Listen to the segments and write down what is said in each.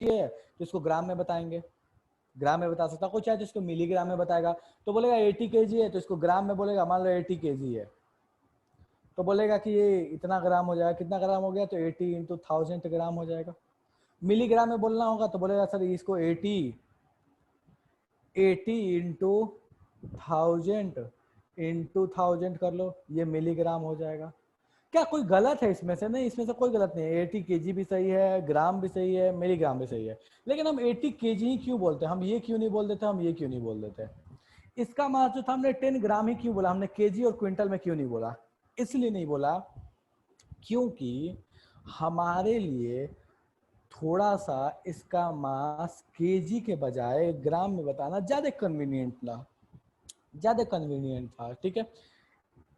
है तो इसको ग्राम में बताएंगे, ग्राम में बता सकता। कोई चाहे तो इसको मिलीग्राम में बताएगा, तो बोलेगा 80 केजी है तो इसको ग्राम में बोलेगा, मान लो 80 केजी है तो बोलेगा कि ये इतना ग्राम हो जाएगा। कितना ग्राम हो गया, तो 80 इंटू 1000 ग्राम हो जाएगा। मिलीग्राम में बोलना होगा तो बोलेगा सर इसको 80 इंटू 1000 कर लो, ये मिलीग्राम हो जाएगा। क्या कोई गलत है इसमें से? नहीं, इसमें से कोई गलत नहीं है। 80 केजी भी सही है, ग्राम भी सही है, मिलीग्राम भी सही है। लेकिन हम 80 केजी ही क्यों बोलते हैं? हम ये क्यों नहीं बोल देते, हम ये क्यों नहीं बोल देते? इसका मास जो था हमने 10 ग्राम ही क्यों बोला, हमने केजी और क्विंटल में क्यों नहीं बोला? इसलिए नहीं बोला क्योंकि हमारे लिए थोड़ा सा इसका मास केजी के बजाय ग्राम में बताना ज्यादा कन्वीनियंट था। ठीक है,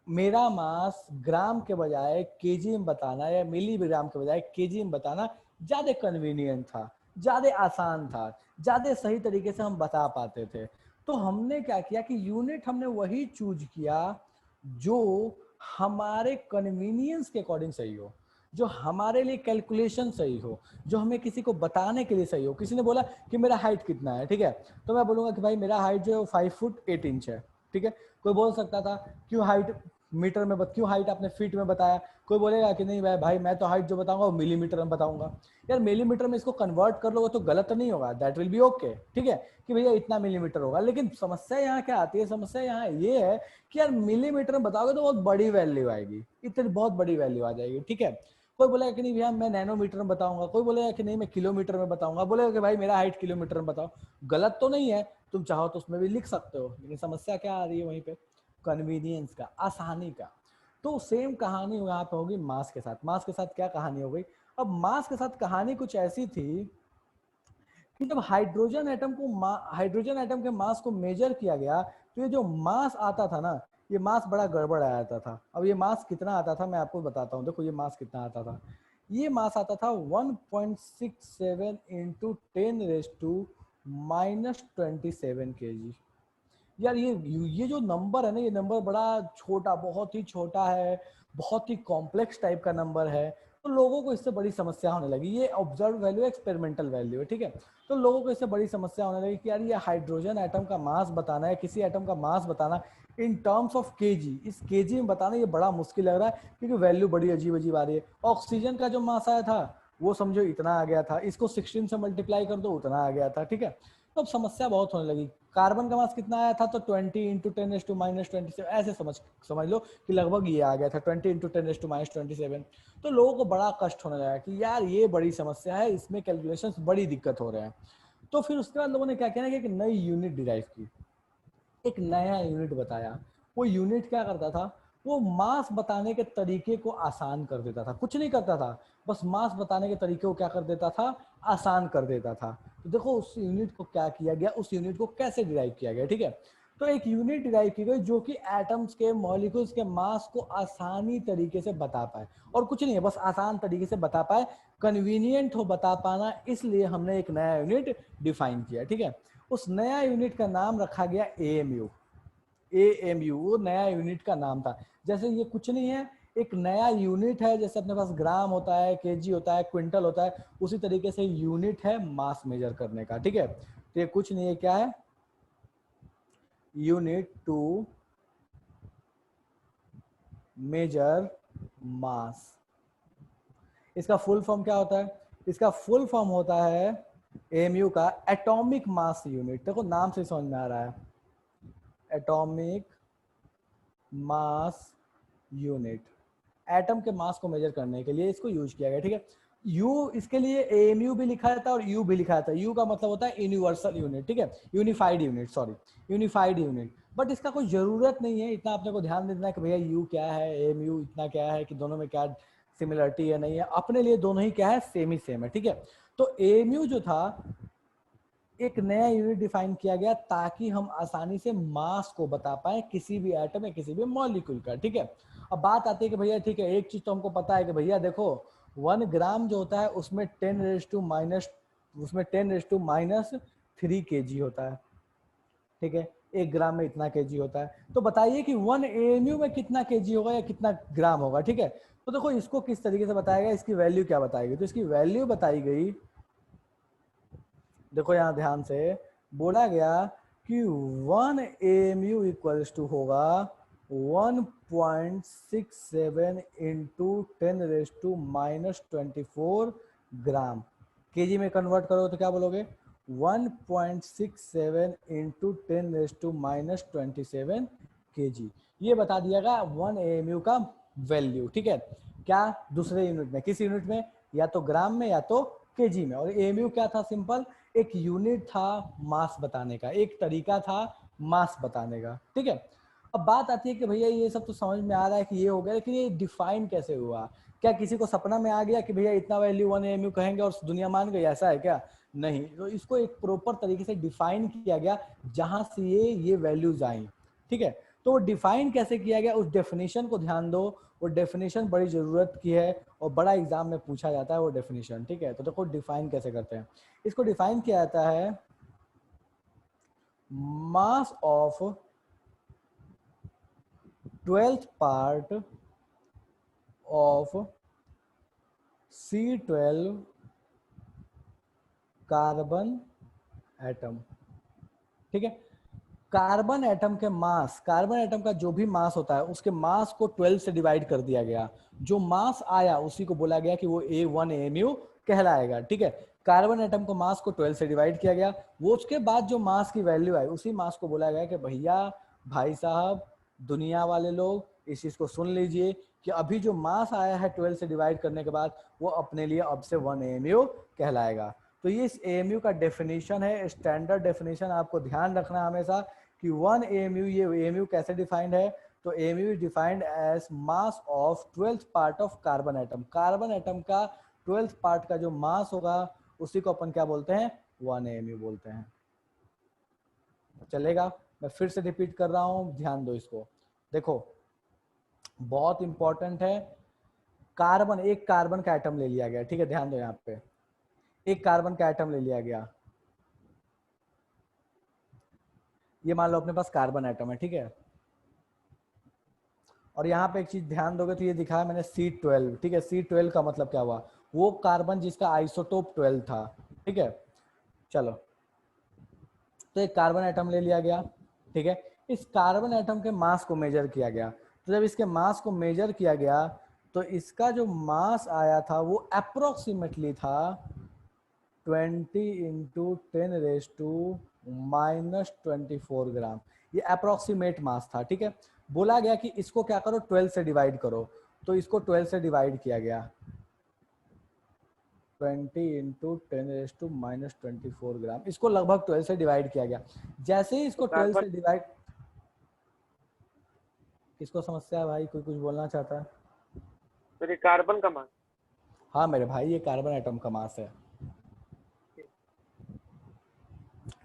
मेरा मास ग्राम के बजाय केजी में बताना या मिलीग्राम के बजाय केजी में बताना ज्यादा कन्वीनियंट था, ज्यादा आसान था, ज्यादा सही तरीके से हम बता पाते थे। तो हमने क्या किया कि यूनिट हमने वही चूज किया जो हमारे कन्वीनियंस के अकॉर्डिंग सही हो, जो हमारे लिए कैलकुलेशन सही हो, जो हमें किसी को बताने के लिए सही हो। किसी ने बोला कि मेरा हाइट कितना है, ठीक है, तो मैं बोलूंगा कि भाई मेरा हाइट जो है 5 फुट 8 इंच है। ठीक है, कोई बोल सकता था क्यों हाइट मीटर में क्यों हाइट आपने फीट में बताया? कोई बोलेगा कि नहीं भाई मैं तो हाइट जो बताऊंगा वो मिलीमीटर में बताऊंगा। यार मिलीमीटर में इसको कन्वर्ट कर लोगे तो गलत नहीं होगा, दैट विल बी ओके। ठीक है कि भैया इतना मिलीमीटर होगा, लेकिन समस्या यहाँ क्या आती है? समस्या यहाँ ये है कि यार मिलीमीटर में बताओगे तो बहुत बड़ी वैल्यू आएगी, इतनी बहुत बड़ी वैल्यू आ जाएगी। ठीक है, कोई बोलेगा कि नहीं भैया मैं नैनोमीटर में बताऊंगा, कोई बोलेगा कि नहीं मैं किलोमीटर में बताऊंगा, बोलेगा कि भाई मेरा हाइट किलोमीटर में बताओ। गलत तो नहीं है, तुम चाहो तो उसमें भी लिख सकते हो, लेकिन समस्या क्या आ रही है वहीं पे? कन्वीनियंस का, आसानी का। तो सेम कहानी यहाँ पे होगी मास के साथ। मास के साथ क्या कहानी हो गई? अब मास के साथ कहानी कुछ ऐसी थी कि जब हाइड्रोजन एटम के मास को मेजर किया गया तो ये जो मास आता था ना, ये मास बड़ा गड़बड़ आता था। अब ये मास कितना आता था मैं आपको बताता हूँ। देखो ये मास कितना आता था, ये मास आता था 1.67 इंटू 10⁻⁻27 kg। यार ये जो नंबर है ना, ये नंबर बड़ा छोटा, बहुत ही छोटा है, बहुत ही कॉम्प्लेक्स टाइप का नंबर है। तो लोगों को इससे बड़ी समस्या होने लगी। ये ऑब्जर्व वैल्यू, एक्सपेरिमेंटल वैल्यू है, ठीक है। तो लोगों को इससे बड़ी समस्या होने लगी कि यार ये हाइड्रोजन एटम का मास बताना है, किसी एटम का मास बताना इन टर्म्स ऑफ केजी, इस केजी में बताना ये बड़ा मुश्किल लग रहा है, क्योंकि वैल्यू बड़ी अजीब अजीब आ रही है। ऑक्सीजन का जो मास आया था वो समझो इतना आ गया था, इसको 16 से मल्टीप्लाई कर दो उतना आ गया था। ठीक है, तो अब समस्या बहुत होने लगी। कार्बन का मास कितना आया था? तो 20 इंटू 10⁻⁻27, ऐसे समझ लो कि लगभग ये आ गया था 20 इंटू 10⁻⁻27। तो लोगों को बड़ा कष्ट होने लगा कि यार ये बड़ी समस्या है, इसमें कैलकुलेशंस बड़ी दिक्कत हो रहे हैं। तो फिर उसके बाद लोगों ने क्या किया ना कि एक नई यूनिट डिराइव की, एक नया यूनिट बताया। वो यूनिट क्या करता था? वो मास बताने के तरीके को आसान कर देता था, कुछ नहीं करता था, बस मास बताने के तरीके को क्या कर देता था? आसान कर देता था। तो देखो उस यूनिट को क्या किया गया, उस यूनिट को कैसे डिराइव किया गया। ठीक है, तो एक यूनिट डिराइव की गई जो कि एटम्स के, मॉलिक्यूल्स के मास को आसानी तरीके से बता पाए, और कुछ नहीं है, बस आसान तरीके से बता पाए, कन्वीनियंट हो बता पाना, इसलिए हमने एक नया यूनिट डिफाइन किया। ठीक है, उस नया यूनिट का नाम रखा गया एएमयू। एएमयू वो नया यूनिट का नाम था। जैसे ये कुछ नहीं है, एक नया यूनिट है, जैसे अपने पास ग्राम होता है, केजी होता है, क्विंटल होता है, उसी तरीके से यूनिट है मास मेजर करने का। ठीक है, तो ये कुछ नहीं है, क्या है? यूनिट टू मेजर मास। इसका फुल फॉर्म क्या होता है? इसका फुल फॉर्म होता है एएमयू का एटॉमिक मास यूनिट। देखो नाम से समझ में आ रहा है, एटॉमिक मास यूनिट। एटम के मास को मेजर करने के लिए इसको यूज किया गया। ठीक है, यू, इसके लिए एएमयू भी लिखा जाता है और यू भी लिखा जाता है। यू का मतलब होता है यूनिवर्सल यूनिट, ठीक है, unified unit, sorry, unified unit. But इसका कोई जरूरत नहीं है, इतना अपने को ध्यान देना है कि भैया यू क्या है, एएमयू इतना क्या है, कि दोनों में क्या सिमिलरिटी है, नहीं है। अपने लिए दोनों ही क्या है? सेम ही सेम है। ठीक है, तो एएमयू जो था एक नया यूनिट डिफाइन किया गया ताकि हम आसानी से मास को बता पाए किसी भी एटम या किसी भी मॉलिक्यूल का। ठीक है, अब बात आती है कि भैया ठीक है, एक चीज तो हमको पता है कि भैया देखो 1 ग्राम जो होता है उसमें 10⁻³ kg होता है। ठीक है, 1 ग्राम में इतना केजी होता है। तो बताइए कि 1 एएमयू में कितना केजी होगा या कितना ग्राम होगा। ठीक है, तो देखो इसको किस तरीके से बताया गया, इसकी वैल्यू क्या बताई गई? तो इसकी वैल्यू बताई गई देखो यहाँ ध्यान से बोला गया कि 1 AMU इक्वल्स टू होगा 1.67 इंटू 10⁻⁻24 ग्राम। केजी में कन्वर्ट करो तो क्या बोलोगे? 1.67 इंटू 10⁻⁻27 केजी। ये बता दियागा 1 AMU का वैल्यू। ठीक है, क्या दूसरे यूनिट में, किस यूनिट में? या तो ग्राम में या तो केजी में। और एमयू क्या था? सिंपल एक यूनिट था मास बताने का, एक तरीका था मास बताने का। ठीक है, अब बात आती है कि भैया ये सब तो समझ में आ रहा है कि ये हो गया, लेकिन ये डिफाइन कैसे हुआ? क्या किसी को सपना में आ गया कि भैया इतना वैल्यू 1 AMU कहेंगे और दुनिया मान गई? ऐसा है क्या? नहीं, तो इसको एक प्रॉपर तरीके से डिफाइन किया गया जहां से ये वैल्यूज आई। ठीक है, तो डिफाइन कैसे किया गया, उस डेफिनेशन को ध्यान दो। वो डेफिनेशन बड़ी जरूरत की है और बड़ा एग्जाम में पूछा जाता है वो डेफिनेशन। ठीक है, तो देखो डिफाइन कैसे करते हैं। इसको डिफाइन किया जाता है मास of 12th part of C12 carbon atom. ठीक है, कार्बन एटम के मास, कार्बन एटम का जो भी मास होता है उसके मास को 12 से डिवाइड कर दिया गया। जो मास आया उसी को बोला गया कि वो A1 AMU कहलाएगा। ठीक है, कार्बन एटम को मास को 12 से डिवाइड किया गया, वो उसके बाद जो मास की वैल्यू आई उसी मास को बोला गया कि भैया भाई साहब दुनिया वाले लोग इस चीज को सुन लीजिए कि अभी जो मास आया है 12 से डिवाइड करने के बाद वो अपने लिए अब से 1 AMU कहलाएगा। तो ये इस AMU का डेफिनेशन है, स्टैंडर्ड डेफिनेशन आपको ध्यान रखना हमेशा कि 1 AMU, ये AMU कैसे डिफाइंड है? तो AMU is defined as mass of 12th part of carbon atom. Carbon atom का 12th पार्ट का जो मास होगा उसी को अपन क्या बोलते हैं? 1 AMU बोलते हैं। चलेगा? मैं फिर से रिपीट कर रहा हूं, ध्यान दो इसको। देखो बहुत इंपॉर्टेंट है, कार्बन, एक कार्बन का एटम ले लिया गया। ठीक है, ध्यान दो यहाँ पे, एक कार्बन का एटम ले लिया गया। ये मान लो अपने पास कार्बन एटम है। ठीक है, और यहाँ पे एक चीज ध्यान दोगे तो ये दिखाया मैंने C12। ठीक है, C12 का मतलब क्या हुआ? वो कार्बन जिसका आइसोटोप 12 था। ठीक है, चलो तो एक कार्बन एटम ले लिया गया। ठीक है, इस कार्बन एटम के मास को मेजर किया गया। तो जब इसके मास को मेजर किया गया तो इसका जो मास आया था वो अप्रोक्सीमेटली था 20 इंटू 10⁻⁻24 ग्राम। ये अप्रोक्सीमेट मास था। ठीक है, बोला गया कि इसको क्या करो, 12 से डिवाइड करो। तो इसको 12 से डिवाइड किया गया, 20 इंटू 10⁻⁻24 ग्राम। इसको लगभग 12 से डिवाइड किया गया। जैसे ही इसको 12 से डिवाइड, किसको समस्या है भाई? कोई कुछ बोलना चाहता है? मेरे कार्बन का मास। हाँ मेरे भाई, ये कार्बन एटम का मास है।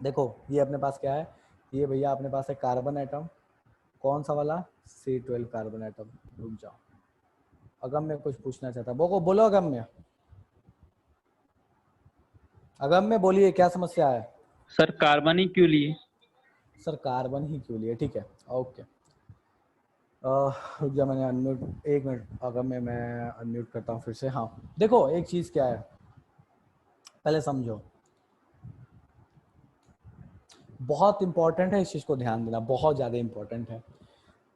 देखो ये अपने पास क्या है, ये भैया अपने पास है कार्बन एटम। कौन सा वाला? C12 carbon atom. रुक जाओ, अगम्य कुछ पूछना चाहता है, बोलो अगम्य। अगम्य बोलिए, क्या समस्या है? सर कार्बन ही क्यों लिए? सर कार्बन ही क्यों लिए? ठीक है, ओके। रुक जा, मैंने अनम्यूट, एक मिनट अगम्य, मैं अनम्यूट करता हूँ फिर से। हाँ देखो एक चीज क्या है, पहले समझो, बहुत इंपॉर्टेंट है, इस चीज को ध्यान देना, बहुत ज्यादा इंपॉर्टेंट है।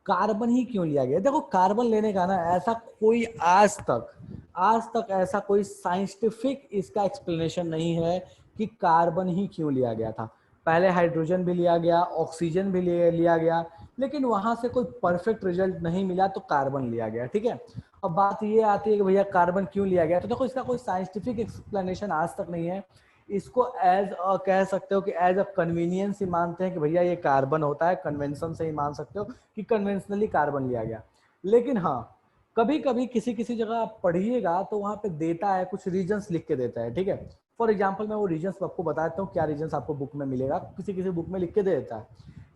कार्बन ही क्यों लिया गया? देखो कार्बन लेने का ना ऐसा कोई आज तक ऐसा कोई साइंटिफिक इसका एक्सप्लेनेशन नहीं है कि कार्बन ही क्यों लिया गया था। पहले हाइड्रोजन भी लिया गया, ऑक्सीजन भी लिया गया, लेकिन वहां से कोई परफेक्ट रिजल्ट नहीं मिला तो कार्बन लिया गया। ठीक है, अब बात ये आती है कि भैया कार्बन क्यों लिया गया, तो देखो इसका कोई साइंटिफिक एक्सप्लेनेशन आज तक नहीं है। इसको एज कह सकते हो कि एज अ कन्वीनियंस ही मानते हैं कि भैया ये कार्बन होता है, कन्वेंशन से ही मान सकते हो कि कन्वेंशनली कार्बन लिया गया। लेकिन हाँ कभी कभी किसी किसी जगह आप पढ़िएगा तो वहां पे देता है, कुछ रीजंस लिख के देता है। ठीक है, फॉर एग्जाम्पल मैं वो रीजंस आपको बताता हूँ, क्या रीजंस आपको बुक में मिलेगा, किसी किसी बुक में लिख के दे देता है।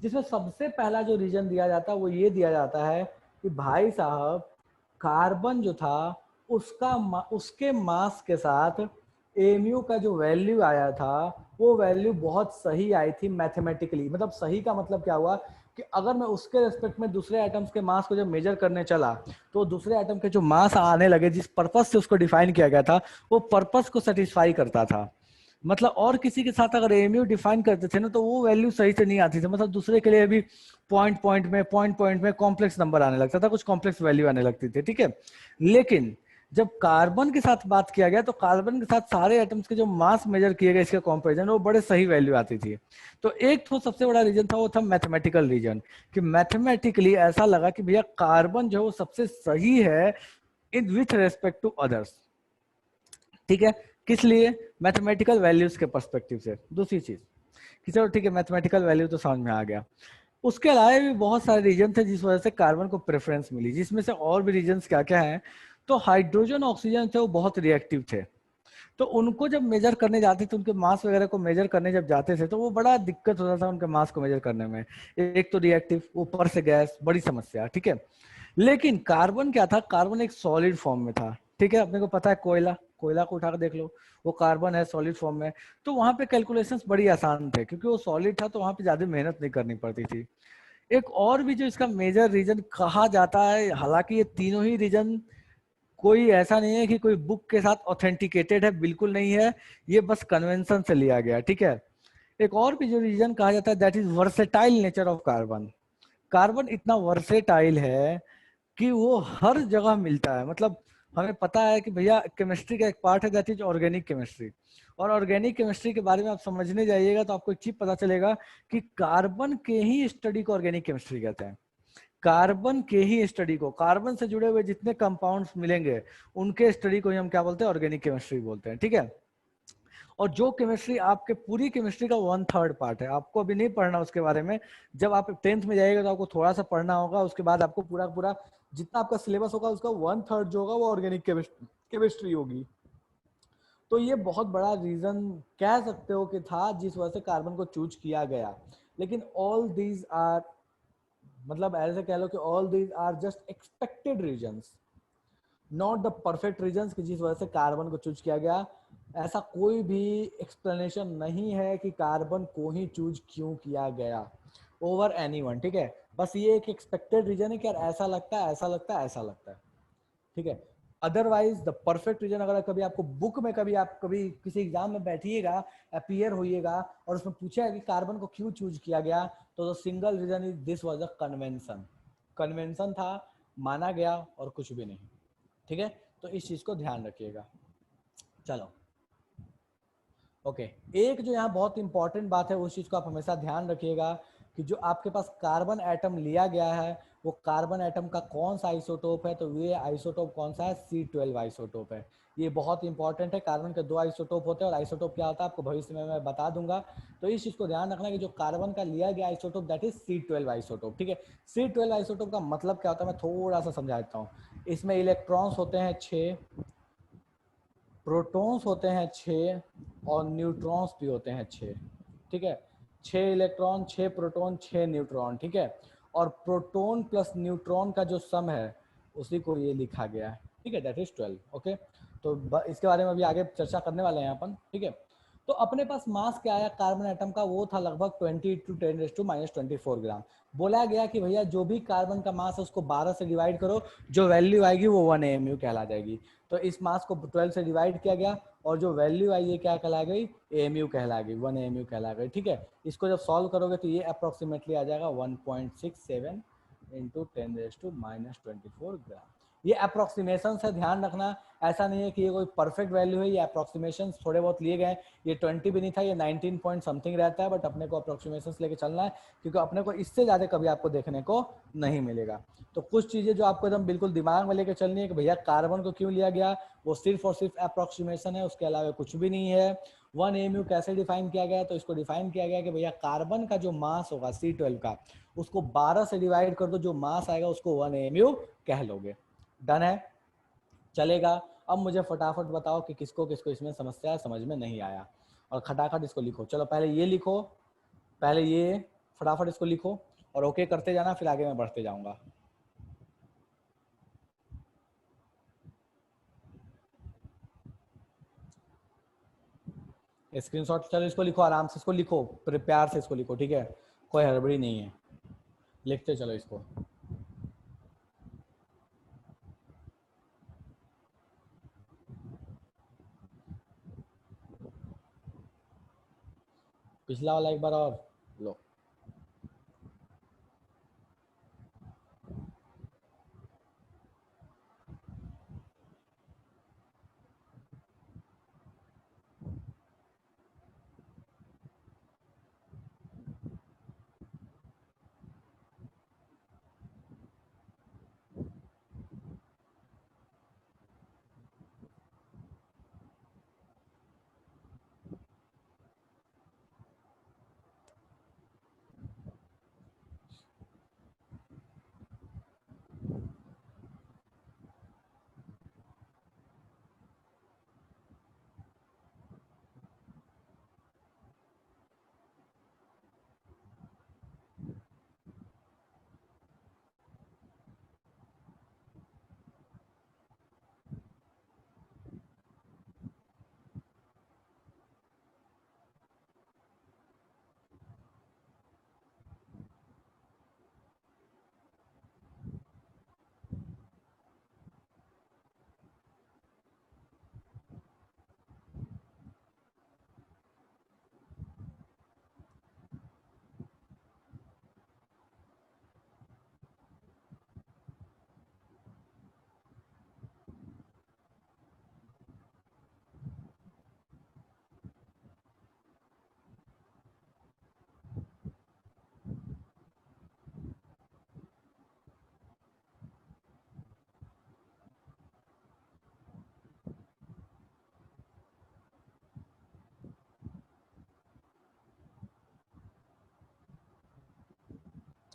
जिसमें सबसे पहला जो रीजन दिया जाता है वो ये दिया जाता है कि भाई साहब कार्बन जो था उसके मास के साथ एमयू का जो वैल्यू आया था वो वैल्यू बहुत सही आई थी मैथमेटिकली। मतलब सही का मतलब क्या हुआ कि अगर मैं उसके रेस्पेक्ट में दूसरे एटम्स के मास को जब मेजर करने चला तो दूसरे एटम के जो मास आने लगे, जिस पर्पस से उसको डिफाइन किया गया था वो पर्पस को सेटिस्फाई करता था। मतलब और किसी के साथ अगर एएमयू डिफाइन करते थे ना तो वो वैल्यू सही से नहीं आती थी, मतलब दूसरे के लिए भी पॉइंट में कॉम्प्लेक्स नंबर आने लगता था, कुछ कॉम्प्लेक्स वैल्यू आने लगती थी, ठीक है। लेकिन जब कार्बन के साथ बात किया गया तो कार्बन के साथ सारे एटम्स के जो मास मेजर किए गए इसके कंपैरिजन वो बड़े सही वैल्यू आती थी। तो एक तो सबसे बड़ा रीजन था वो था मैथमेटिकल रीजन, कि मैथमेटिकली ऐसा लगा कि भैया कार्बन जो है वो सबसे सही है in with respect to others, ठीक है। किस लिए? मैथमेटिकल वैल्यूज के पर्सपेक्टिव से। दूसरी चीज कि चलो ठीक है मैथमेटिकल वैल्यू तो समझ में आ गया, उसके अलावा भी बहुत सारे रीजन थे जिस वजह से कार्बन को प्रेफरेंस मिली, जिसमें से और भी रीजन क्या क्या है। तो हाइड्रोजन ऑक्सीजन थे वो बहुत रिएक्टिव थे, तो उनको जब मेजर करने जाते थे, उनके मास वगैरह को मेजर करने जब जाते थे तो वो बड़ा दिक्कत होता था उनके मास को मेजर करने में। एक तो रिएक्टिव, ऊपर से गैस, बड़ी समस्या, ठीक है। लेकिन कार्बन क्या था, कार्बन एक सॉलिड फॉर्म में था, ठीक है। अपने को पता है कोयला, कोयला को उठाकर देख लो, वो कार्बन है सॉलिड फॉर्म में। तो वहां पे कैलकुलेशंस बड़ी आसान थे क्योंकि वो सॉलिड था, तो वहां पे ज्यादा मेहनत नहीं करनी पड़ती थी। एक और भी जो इसका मेजर रीजन कहा जाता है, हालांकि ये तीनों ही रीजन कोई ऐसा नहीं है कि कोई बुक के साथ ऑथेंटिकेटेड है, बिल्कुल नहीं है, ये बस कन्वेंशन से लिया गया, ठीक है। एक और भी जो रीजन कहा जाता है that is versatile nature of carbon. Carbon इतना वर्सेटाइल है कि वो हर जगह मिलता है, मतलब हमें पता है कि भैया केमिस्ट्री का एक पार्ट है दैट इज ऑर्गेनिक केमिस्ट्री, और ऑर्गेनिक केमिस्ट्री के बारे में आप समझने जाइएगा तो आपको एक चीज पता चलेगा कि कार्बन के ही स्टडी को ऑर्गेनिक केमिस्ट्री कहते हैं। कार्बन के ही स्टडी को, कार्बन से जुड़े हुए जितने कंपाउंड्स मिलेंगे उनके स्टडी को ही हम क्या बोलते हैं, ऑर्गेनिक केमिस्ट्री बोलते हैं, ठीक है। और जो केमिस्ट्री आपके पूरी केमिस्ट्री का 1/3 पार्ट है, आपको अभी नहीं पढ़ना उसके बारे में, जब आप 10th में जाइएगा तो आपको थोड़ा सा पढ़ना होगा, उसके बाद आपको पूरा पूरा जितना आपका सिलेबस होगा उसका 1/3 जो होगा वो ऑर्गेनिक केमिस्ट्री होगी। तो ये बहुत बड़ा रीजन कह सकते हो कि था जिस वजह से कार्बन को चूज किया गया। लेकिन ऑल दीज आर, मतलब ऐसे कह लो कि all these are just expected reasons, not the perfect reasons कि जिस वजह से कार्बन को चूज किया गया। ऐसा कोई भी एक्सप्लेनेशन नहीं है कि कार्बन को ही चूज क्यों किया गया ओवर एनीवन, ठीक है। बस ये एक एक्सपेक्टेड रीजन है कि यार ऐसा लगता है, ऐसा लगता है, ऐसा लगता है, ठीक है। अदरवाइज द परफेक्ट रीजन, अगर कभी आपको बुक में, कभी आप कभी किसी एग्जाम में बैठिएगा, अपीयर होइएगा और उसमें पूछेगा कि कार्बन को क्यों चूज किया गया, तो the single reason is this was a convention, convention था, माना गया और कुछ भी नहीं, ठीक है। तो इस चीज को ध्यान रखिएगा। चलो ओके, एक जो यहाँ बहुत इंपॉर्टेंट बात है उस चीज को आप हमेशा ध्यान रखिएगा कि जो आपके पास कार्बन एटम लिया गया है वो कार्बन एटम का कौन सा आइसोटोप है, तो ये आइसोटोप कौन सा है, C12 आइसोटोप है। ये बहुत इंपॉर्टेंट है, कार्बन के 2 आइसोटोप होते हैं और आइसोटोप क्या होता है आपको भविष्य में मैं बता दूंगा। तो इस चीज को ध्यान रखना कि जो कार्बन का लिया गया isotope that is C12 isotope, ठीक है। C12 आइसोटोप का मतलब क्या होता है मैं थोड़ा सा समझा देता हूँ। इसमें इलेक्ट्रॉन्स होते हैं 6, प्रोटॉन्स होते हैं 6 और न्यूट्रॉन्स भी होते हैं 6, ठीक है। 6 इलेक्ट्रॉन, 6 प्रोटॉन, 6 न्यूट्रॉन, ठीक है। और प्रोटॉन प्लस न्यूट्रॉन का जो सम है उसी को ये लिखा गया है, ठीक है, दैट इज 12। ओके, तो इसके बारे में अभी आगे चर्चा करने वाले हैं अपन, ठीक है। तो अपने पास मास क्या आया कार्बन एटम का, वो था लगभग 20 × 10⁻⁴ ग्राम। बोला गया कि भैया जो भी कार्बन का मास है उसको 12 से डिवाइड करो, जो वैल्यू आएगी वो 1 AMU कहला जाएगी। तो इस मास को 12 से डिवाइड किया गया और जो वैल्यू आई है क्या कहला गई, AMU कहला गई, 1 AMU कहला गई, ठीक है। इसको जब सॉल्व करोगे तो ये अप्रोक्सीमेटली आ जाएगा 1.67 × 10⁻24 ग्राम। ये अप्रोक्सीमेशन से ध्यान रखना, ऐसा नहीं है कि ये कोई परफेक्ट वैल्यू है, ये अप्रोक्सीमेशन थोड़े बहुत लिए गए। ये 20 भी नहीं था, ये 19 पॉइंट समथिंग रहता है, बट अपने को अप्रोक्सीमेशन लेके चलना है क्योंकि अपने को इससे ज़्यादा कभी आपको देखने को नहीं मिलेगा। तो कुछ चीज़ें जो आपको एकदम बिल्कुल दिमाग में लेके चलनी है कि भैया कार्बन को क्यों लिया गया, वो सिर्फ और सिर्फ अप्रोक्सीमेशन है, उसके अलावा कुछ भी नहीं है। 1 AMU कैसे डिफाइन किया गया, तो इसको डिफाइन किया गया कि भैया कार्बन का जो मास होगा C12 का, उसको 12 से डिवाइड कर दो, जो मास आएगा उसको 1 AMU कह लोगे। डन है, चलेगा। अब मुझे फटाफट बताओ कि किसको किसको इसमें समस्या समझ में नहीं आया, और खटाखट इसको लिखो। चलो पहले ये लिखो, पहले ये फटाफट इसको लिखो और ओके करते जाना, फिर आगे मैं बढ़ते जाऊंगा। स्क्रीनशॉट, चलो इसको लिखो आराम से, इसको लिखो प्यार से, इसको लिखो, ठीक है, कोई हड़बड़ी नहीं है, लिखते चलो इसको। पिछला वाला एक बार और लो।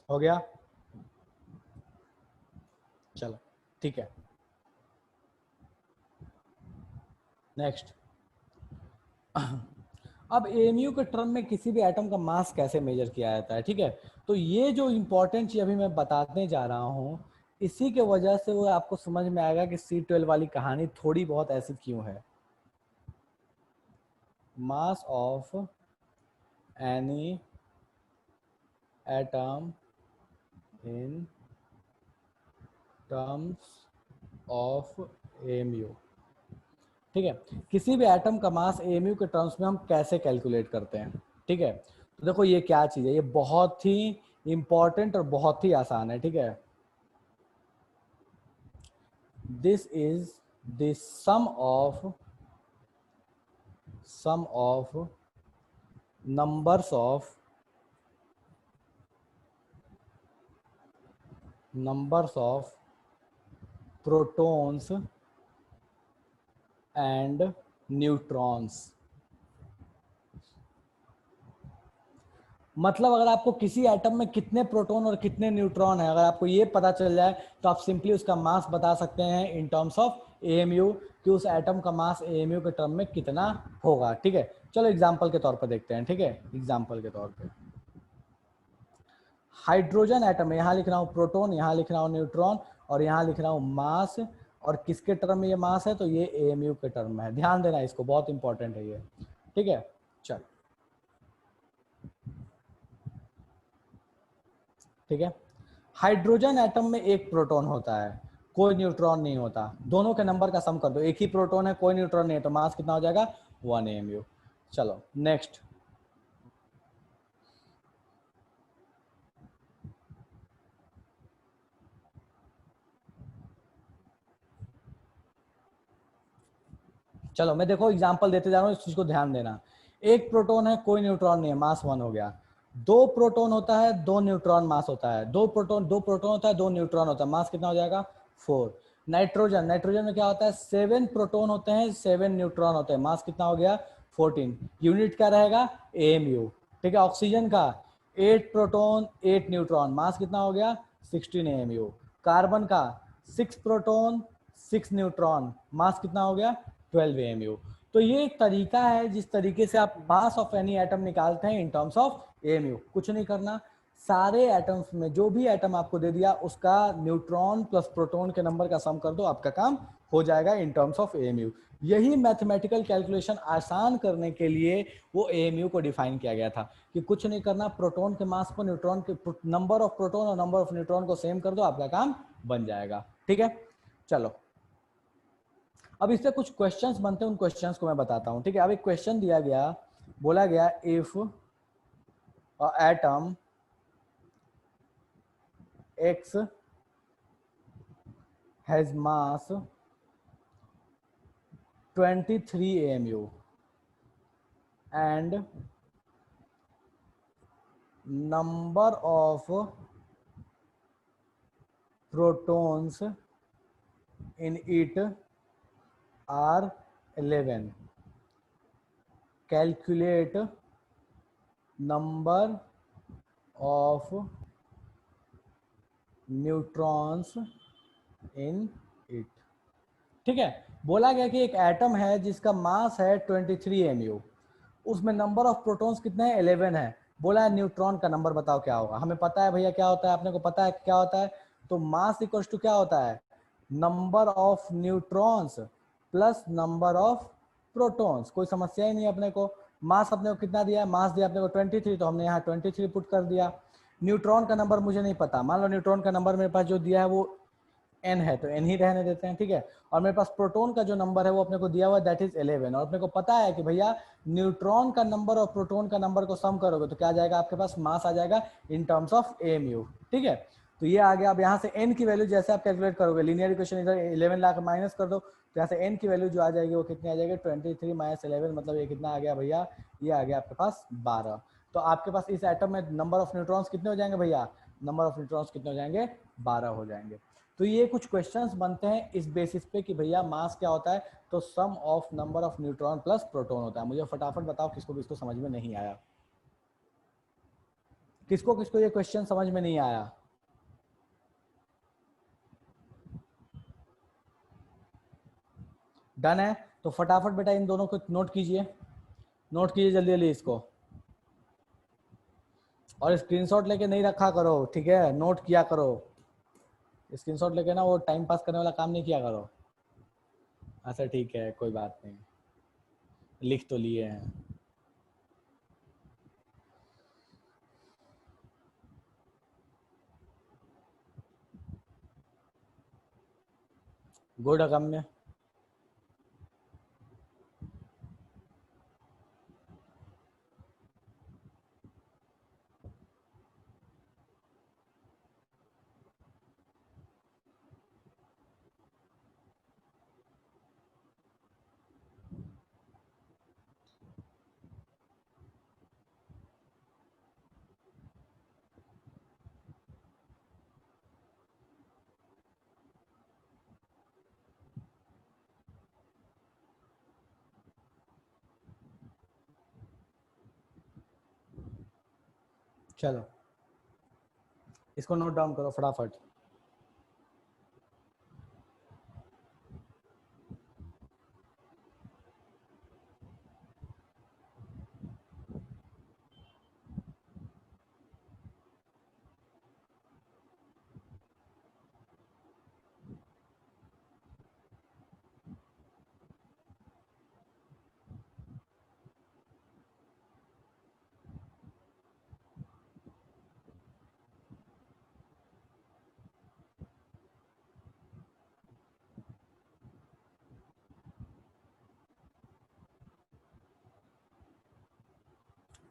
हो गया? चलो ठीक है, नेक्स्ट। अब एएमयू के टर्म में किसी भी एटम का मास कैसे मेजर किया जाता है, ठीक है। तो ये जो इंपॉर्टेंट चीज अभी मैं बताने जा रहा हूँ, इसी के वजह से वो आपको समझ में आएगा कि C12 वाली कहानी थोड़ी बहुत ऐसी क्यों है। Mass of any atom in terms of AMU, ठीक है। किसी भी एटम का मास एएमयू के टर्म्स में हम कैसे कैलकुलेट करते हैं, ठीक है। तो देखो ये क्या चीज है, ये बहुत ही इंपॉर्टेंट और बहुत ही आसान है, ठीक है। This is the sum of numbers of protons and neutrons। मतलब अगर आपको किसी एटम में कितने प्रोटॉन और कितने न्यूट्रॉन है, अगर आपको ये पता चल जाए तो आप सिंपली उसका मास बता सकते हैं इन टर्म्स ऑफ एएमयू, कि उस एटम का मास एएमयू के टर्म में कितना होगा, ठीक है। चलो एग्जांपल के तौर पर देखते हैं, ठीक है। एग्जांपल के तौर पे हाइड्रोजन एटम है, यहाँ लिख रहा हूँ प्रोटॉन, यहाँ लिख रहा हूँ न्यूट्रॉन, और यहाँ लिख रहा हूँ मास। और किसके टर्म में ये मास है, तो ये एएमयू के टर्म में है। ध्यान देना, इसको बहुत इंपॉर्टेंट है ये, ठीक है। चल ठीक है। हाइड्रोजन एटम में एक प्रोटॉन होता है, कोई न्यूट्रॉन नहीं होता। दोनों के नंबर का सम कर दो, एक ही प्रोटॉन है कोई न्यूट्रॉन नहीं है, तो मास कितना हो जाएगा 1 एएमयू। चलो नेक्स्ट। चलो मैं देखो एग्जांपल देते जा रहा हूँ, इस चीज को ध्यान देना। एक प्रोटॉन है कोई न्यूट्रॉन नहीं है, मास 1 हो गया। दो प्रोटॉन होता है दो न्यूट्रॉन, मास होता है। दो प्रोटॉन होता है दो न्यूट्रॉन होता है, मास कितना हो जाएगा 4। नाइट्रोजन में क्या होता है, 7 प्रोटॉन होते हैं 7 न्यूट्रॉन होते हैं, मास कितना हो गया 14। यूनिट क्या रहेगा एएमयू, ठीक है। ऑक्सीजन का 8 प्रोटॉन 8 न्यूट्रॉन, मास कितना हो गया 16 एएमयू। कार्बन का 6 प्रोटॉन 6 न्यूट्रॉन, मास कितना हो गया 12 एएमयू। तो ये एक तरीका है जिस तरीके से आप मास ऑफ एनी एटम निकालते हैं इन टर्म्स ऑफ एएमयू। कुछ नहीं करना, सारे एटम्स में जो भी एटम आपको दे दिया उसका न्यूट्रॉन प्लस प्रोटॉन के नंबर का सम कर दो, आपका काम हो जाएगा इन टर्म्स ऑफ एएमयू। यही मैथमेटिकल कैलकुलेशन आसान करने के लिए वो एएमयू को डिफाइन किया गया था, कि कुछ नहीं करना, प्रोटॉन के मास को न्यूट्रॉन के नंबर ऑफ प्रोटॉन और नंबर ऑफ न्यूट्रॉन को सेम कर दो, आपका काम बन जाएगा, ठीक है। चलो अब इससे कुछ क्वेश्चंस बनते हैं, उन क्वेश्चंस को मैं बताता हूं, ठीक है। अब एक क्वेश्चन दिया गया, बोला गया if atom X has mass 23 AMU and number of protons in it are 11. Calculate number of neutrons in it. ठीक है, बोला गया कि एक एटम है जिसका मास है 23 MU, उसमें नंबर ऑफ प्रोटॉन्स कितने हैं 11 है। बोला है न्यूट्रॉन का नंबर बताओ क्या होगा। हमें पता है भैया क्या होता है, आपने को पता है क्या होता है, तो मास इक्वल टू क्या होता है, number of neutrons plus number of protons. कोई समस्या ही नहीं है अपने को। मास अपने को कितना दिया है, मास दिया अपने को 23, तो हमने यहाँ 23 पुट कर दिया। न्यूट्रॉन का नंबर मुझे नहीं पता, मान लो न्यूट्रॉन का नंबर मेरे पास जो दिया है वो n है, तो n ही रहने देते हैं, ठीक है। और मेरे पास प्रोटॉन का जो नंबर है वो अपने को दिया हुआ है, दैट इज 11। और अपने को पता है कि भैया न्यूट्रॉन का नंबर और प्रोटॉन का नंबर को सम करोगे तो क्या आ जाएगा, आपके पास मास आ जाएगा इन टर्म्स ऑफ AMU, ठीक है। तो ये आ गया। अब यहाँ से n की वैल्यू जैसे आप कैलकुलेट करोगे, लीनियर इक्वेशन इधर 11 लाख माइनस कर दो, तो यहाँ से n की वैल्यू जो आ जाएगी वो कितनी आ जाएगी, 23 माइनस 11, मतलब ये कितना आ गया भैया, ये आ गया आपके पास 12। तो आपके पास इस एटम में नंबर ऑफ न्यूट्रॉन्स कितने हो जाएंगे भैया, नंबर ऑफ न्यूट्रॉन्स कितने हो जाएंगे, 12 हो जाएंगे। तो ये कुछ क्वेश्चंस बनते हैं इस बेसिस पे कि भैया मास क्या होता है, तो sum of number of neutron plus proton होता है। मुझे फटाफट बताओ किसको किसको समझ में नहीं आया, किसको किसको ये क्वेश्चन समझ में नहीं आया। डन है, तो फटाफट बेटा इन दोनों को नोट कीजिए, नोट कीजिए जल्दी जल्दी इसको, और स्क्रीनशॉट लेके नहीं रखा करो, ठीक है, नोट किया करो। स्क्रीनशॉट लेके ना वो टाइम पास करने वाला काम नहीं किया करो। अच्छा ठीक है, कोई बात नहीं, लिख तो लिए हैं। गुड अगम्य। चलो इसको नोट डाउन करो फटाफट।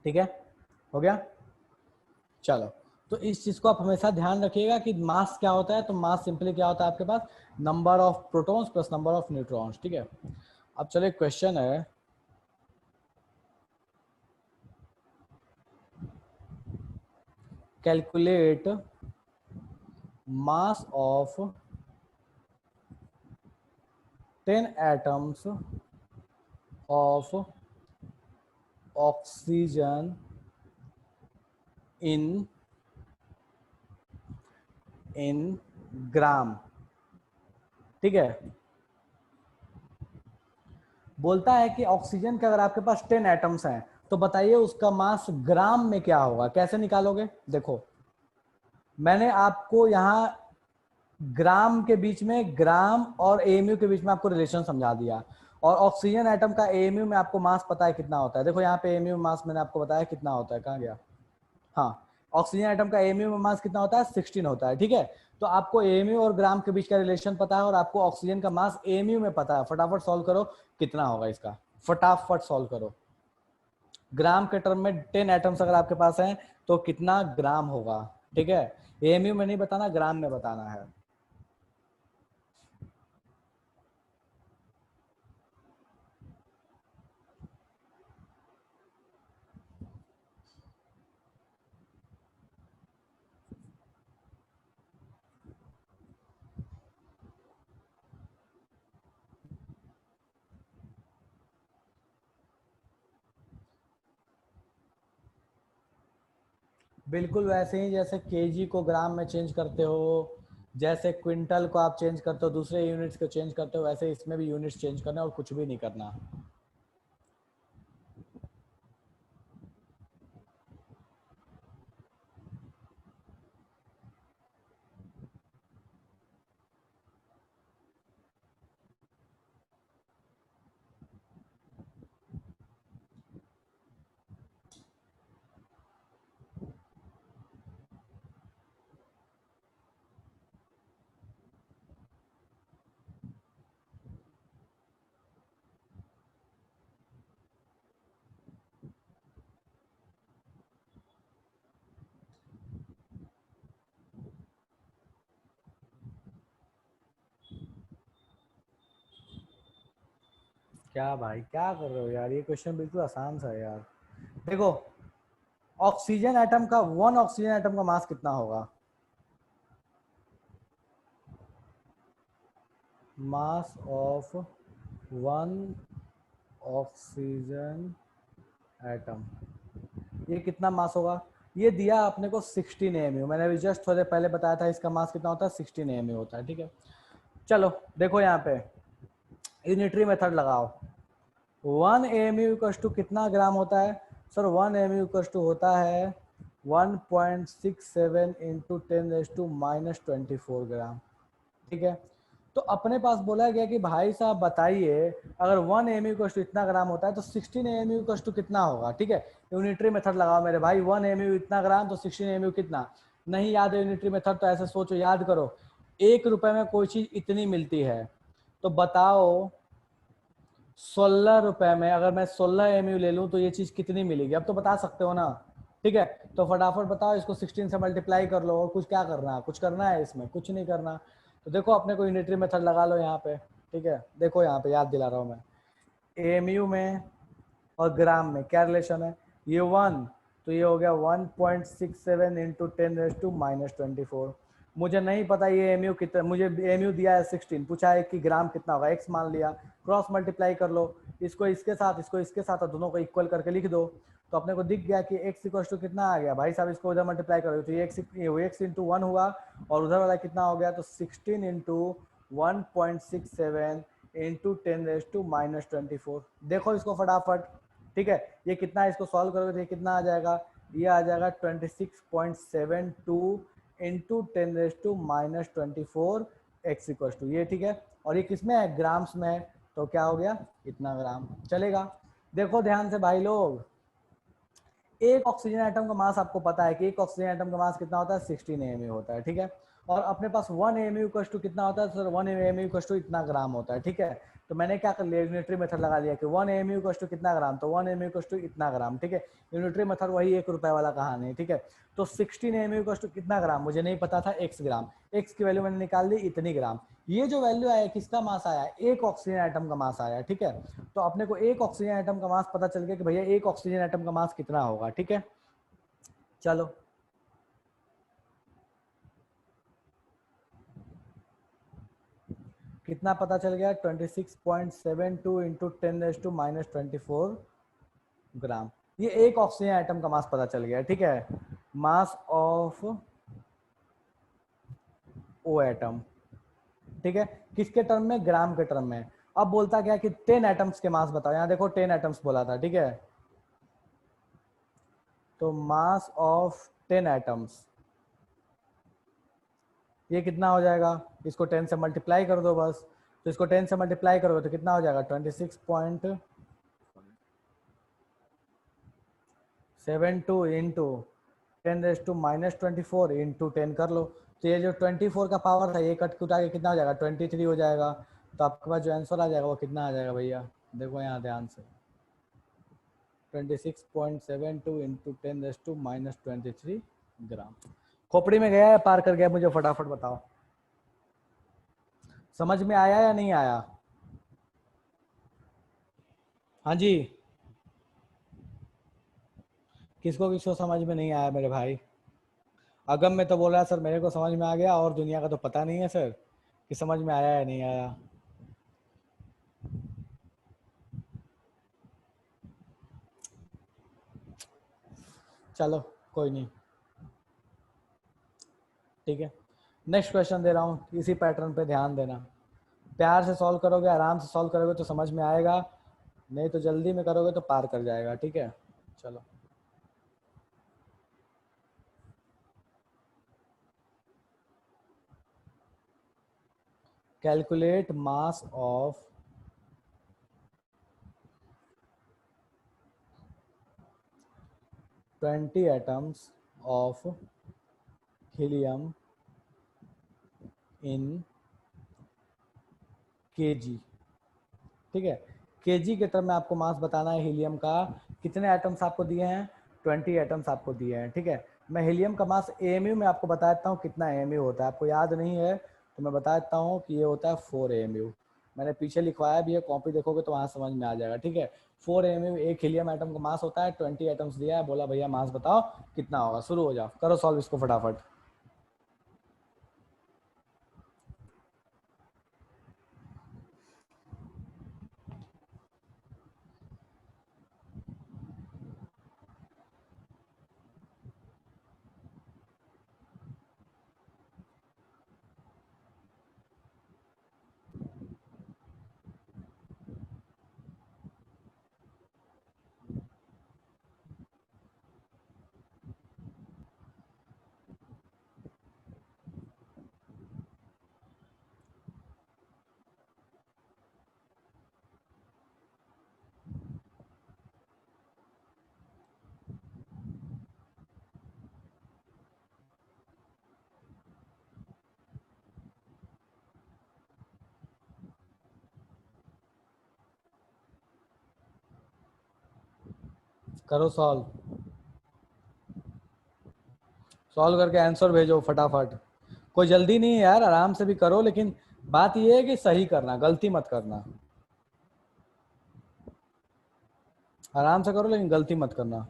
ठीक है, हो गया। चलो, तो इस चीज को आप हमेशा ध्यान रखिएगा कि मास क्या होता है, तो मास सिंपली क्या होता है आपके पास, number of protons plus number of neutrons, ठीक है। अब चलो एक क्वेश्चन है, calculate mass of 10 atoms of oxygen in gram, ठीक है। बोलता है कि ऑक्सीजन के अगर आपके पास 10 एटम्स हैं तो बताइए उसका मास ग्राम में क्या होगा, कैसे निकालोगे। देखो मैंने आपको यहाँ ग्राम के बीच में, ग्राम और AMU के बीच में आपको रिलेशन समझा दिया, और ऑक्सीजन एटम का AMU में आपको मास पता है कितना होता है। देखो यहाँ पे AMU मास मैंने आपको बताया कितना होता है, कहाँ गया, हाँ, ऑक्सीजन एटम का AMU में मास कितना होता है, 16 होता है, ठीक है। तो आपको AMU और ग्राम के बीच का रिलेशन पता है, और आपको ऑक्सीजन का मास AMU में पता है। फटाफट सॉल्व करो कितना होगा इसका, फटाफट सॉल्व करो। ग्राम के टर्म में 10 एटम्स अगर आपके पास हैं तो कितना ग्राम होगा, ठीक है। एएमयू में नहीं बताना, ग्राम में बताना है। बिल्कुल वैसे ही जैसे केजी को ग्राम में चेंज करते हो, जैसे क्विंटल को आप चेंज करते हो, दूसरे यूनिट्स को चेंज करते हो, वैसे इसमें भी यूनिट्स चेंज करना और कुछ भी नहीं करना। क्या भाई क्या कर रहे हो यार, ये क्वेश्चन बिल्कुल आसान सा है यार। देखो, ऑक्सीजन एटम का, वन ऑक्सीजन एटम का मास कितना होगा? Mass of one oxygen atom, ये कितना मास होगा? ये दिया आपने को 16 एमयू, मैंने अभी जस्ट थोड़े पहले बताया था इसका मास कितना होता है, 16 एमयू होता है, ठीक है। चलो देखो यहाँ पे यूनिटरी मेथड लगाओ। 1 एमयू इक्वल्स टू कितना ग्राम होता है? सर 1 एमयू इक्वल्स टू होता है 1.67 इंटू 10⁻⁻24 ग्राम, ठीक है। तो अपने पास बोला गया कि भाई साहब बताइए, अगर 1 एमयू इक्वल्स टू इतना ग्राम होता है तो 16 एमयू इक्वल्स टू कितना होगा, ठीक है। यूनिटरी मेथड लगाओ मेरे भाई, 1 एमयू इतना ग्राम तो 16 एमयू कितना। नहीं याद है यूनिटरी मेथड तो ऐसे सोचो, याद करो। 1 रुपए में कोई चीज इतनी मिलती है तो बताओ 16 रुपए में अगर मैं 16 एमयू ले लूं तो ये चीज कितनी मिलेगी? अब तो बता सकते हो ना, ठीक है। तो फटाफट बताओ, इसको 16 से मल्टीप्लाई कर लो। और कुछ क्या करना है? कुछ करना है इसमें? कुछ नहीं करना। तो देखो अपने को यूनिटरी मेथड लगा लो यहाँ पे, ठीक है। देखो यहाँ पे याद दिला रहा हूँ मैं, एमयू में और ग्राम में क्या रिलेशन है? ये 1 तो ये हो गया 1.67 इंटू 10⁻⁻24। मुझे नहीं पता ये एमयू कितना, मुझे एमयू दिया है 16, पूछा है कि ग्राम कितना होगा, एक्स मान लिया, क्रॉस मल्टीप्लाई कर लो, इसको इसके साथ, इसको इसके साथ, और दोनों को इक्वल करके लिख दो। तो अपने को दिख गया कि x इक्वल टू कितना आ गया भाई साहब, इसको उधर मल्टीप्लाई करोगे तो ये x इंटू 1 हुआ, और उधर वाला कितना हो गया, तो 16 इंटू 1.67 इंटू 10⁻⁻24। देखो इसको फटाफट, ठीक है। ये कितना है, इसको सॉल्व करोगे तो ये कितना आ जाएगा? ये आ जाएगा 26.72 इंटू 10⁻⁻24 एक्स इक्वल टू ये, ठीक है। और ये किसमें है? ग्राम्स में है, तो क्या हो गया? इतना ग्राम, चलेगा। देखो ध्यान से भाई लोग, एक ऑक्सीजन एटम का मास आपको पता है कि एक ऑक्सीजन एटम का मास कितना होता है? 16 एमयू होता है, ठीक है। और अपने पास 1 एमयू इक्वल टू कितना होता है? सर 1 एमयू इक्वल टू इतना ग्राम होता है, ठीक है। तो मैंने क्या कर लिया, यूनिटरी मेथड लगा लिया कि 1 एमयू इक्वल टू कितना ग्राम, तो 1 एमयू इक्वल टू इतना ग्राम, ठीक है। यूनिटरी मेथड वही 1 रुपए वाला कहानी है, ठीक है। तो 16 एमयू इक्वल टू कितना ग्राम, मुझे नहीं पता था, x ग्राम, x की वैल्यू मैंने निकाल दी इतनी ग्राम। ये जो वैल्यू आया किसका मास आया? एक ऑक्सीजन एटम का मास आया, ठीक है। तो अपने को एक ऑक्सीजन एटम का मास पता चल गया कि भैया एक ऑक्सीजन एटम का मास कितना होगा, ठीक है। चलो कितना पता चल गया? 26.72 इंटू 10⁻⁻24 ग्राम। ये एक ऑक्सीजन एटम का मास पता चल गया, ठीक है। मास ऑफ ओ एटम, ठीक है। किसके टर्म में? ग्राम के टर्म में। अब बोलता क्या कि 10 एटम्स के मास बताओ, यहाँ देखो 10 एटम्स बोला था, ठीक है। तो मास ऑफ 10 एटम्स ये कितना हो जाएगा? इसको 10 से मल्टीप्लाई कर दो बस। तो इसको 10 से मल्टीप्लाई करोगे तो कितना हो जाएगा? 26.72 इंटू 10⁻⁻24 इंटू 10 कर लो। तो ये जो 24 का पावर था ये कट कुटा के कितना हो जाएगा? 23 हो जाएगा। तो आपके पास जो आंसर आ जाएगा वो कितना आ जाएगा भैया? देखो यहाँ ध्यान से, 26.72 इंटू 10⁻⁻³ ग्राम। खोपड़ी में गया या पार कर गया, मुझे फटाफट बताओ। समझ में आया या नहीं आया? हाँ जी, किसको किसको समझ में नहीं आया मेरे भाई? अगम में तो बोल रहा है सर मेरे को समझ में आ गया, और दुनिया का तो पता नहीं है सर कि समझ में आया या नहीं आया। चलो कोई नहीं, ठीक है। नेक्स्ट क्वेश्चन दे रहा हूँ, इसी पैटर्न पे ध्यान देना। प्यार से सॉल्व करोगे, आराम से सॉल्व करोगे तो समझ में आएगा, नहीं तो जल्दी में करोगे तो पार कर जाएगा, ठीक है। चलो, calculate mass of twenty atoms of helium in KG, ठीक है। केजी के टर्म में आपको मास बताना है हीलियम का। कितने एटम्स आपको दिए हैं? 20 एटम्स आपको दिए हैं, ठीक है। मैं हीलियम का मास एएमयू में आपको बता देता हूँ कितना एएमयू होता है। आपको याद नहीं है तो मैं बता देता हूँ कि ये होता है 4 एएमयू। मैंने पीछे लिखवाया भी है, कॉपी देखोगे तो वहाँ समझ में आ जाएगा, ठीक है। 4 एएमयू एक हीलियम एटम का मास होता है। 20 एटम्स दिया है, बोला भैया मास बताओ कितना होगा। शुरू हो जाओ, करो सॉल्व इसको फटाफट। करो सॉल्व, सॉल्व करके आंसर भेजो फटाफट। कोई जल्दी नहीं है यार, आराम से भी करो, लेकिन बात ये है कि सही करना, गलती मत करना। आराम से करो लेकिन गलती मत करना।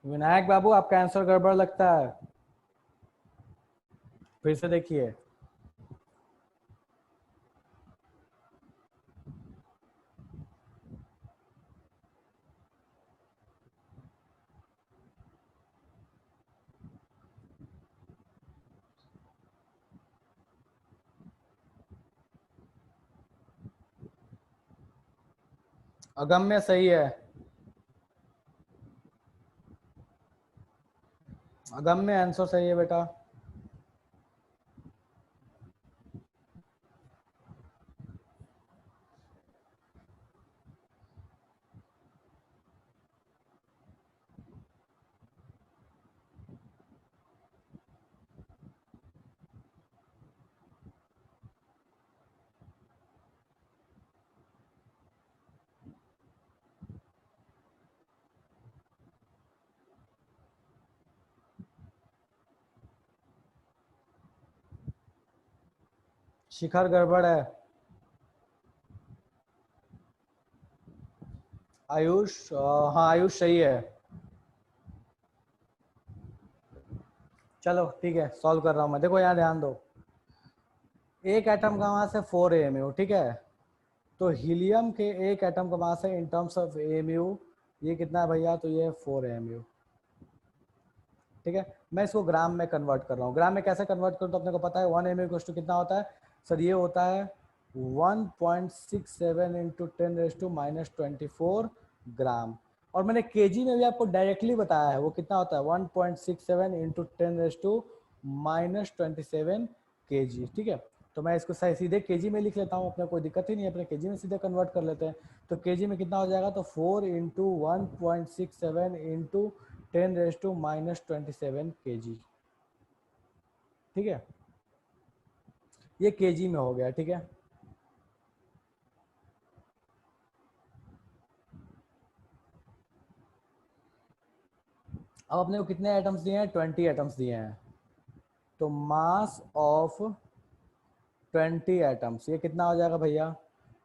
विनायक बाबू आपका आंसर गड़बड़ लगता है, फिर से देखिए। अगम्य सही है, अगम्य आंसर सही है बेटा। शिखर गड़बड़ है। आयुष हाँ आयुष सही है। चलो ठीक है, सॉल्व कर रहा हूँ मैं। देखो यहाँ ध्यान दो, एक एटम का मास है 4 एएमयू, ठीक है। तो हीलियम के एक एटम का मास है इन टर्म्स ऑफ एएमयू, ये कितना है भैया? तो ये 4 एएमयू। ठीक है, मैं इसको ग्राम में कन्वर्ट कर रहा हूँ। ग्राम में कैसे कन्वर्ट करूँ तो अपने को पता है 1 ml इक्वल टू कितना होता है सर, ये होता है 1.67 इंटू 10⁻⁻24 ग्राम। और मैंने केजी में भी आपको डायरेक्टली बताया है वो कितना होता है 1.67 इंटू 10⁻⁻27 केजी। ठीक है, तो मैं इसको सही सीधे केजी में लिख लेता हूँ, अपने कोई दिक्कत ही नहीं है, अपने केजी में सीधे कन्वर्ट कर लेते हैं। तो केजी में कितना हो जाएगा, तो 4 इंटू 1.67 इंटू 10⁻⁻27 केजी। ठीक है, ये केजी में हो गया। ठीक है, अब अपने को कितने आइटम्स दिए हैं, 20 आइटम्स दिए हैं। तो मास ऑफ 20 आइटम्स ये कितना हो जाएगा भैया,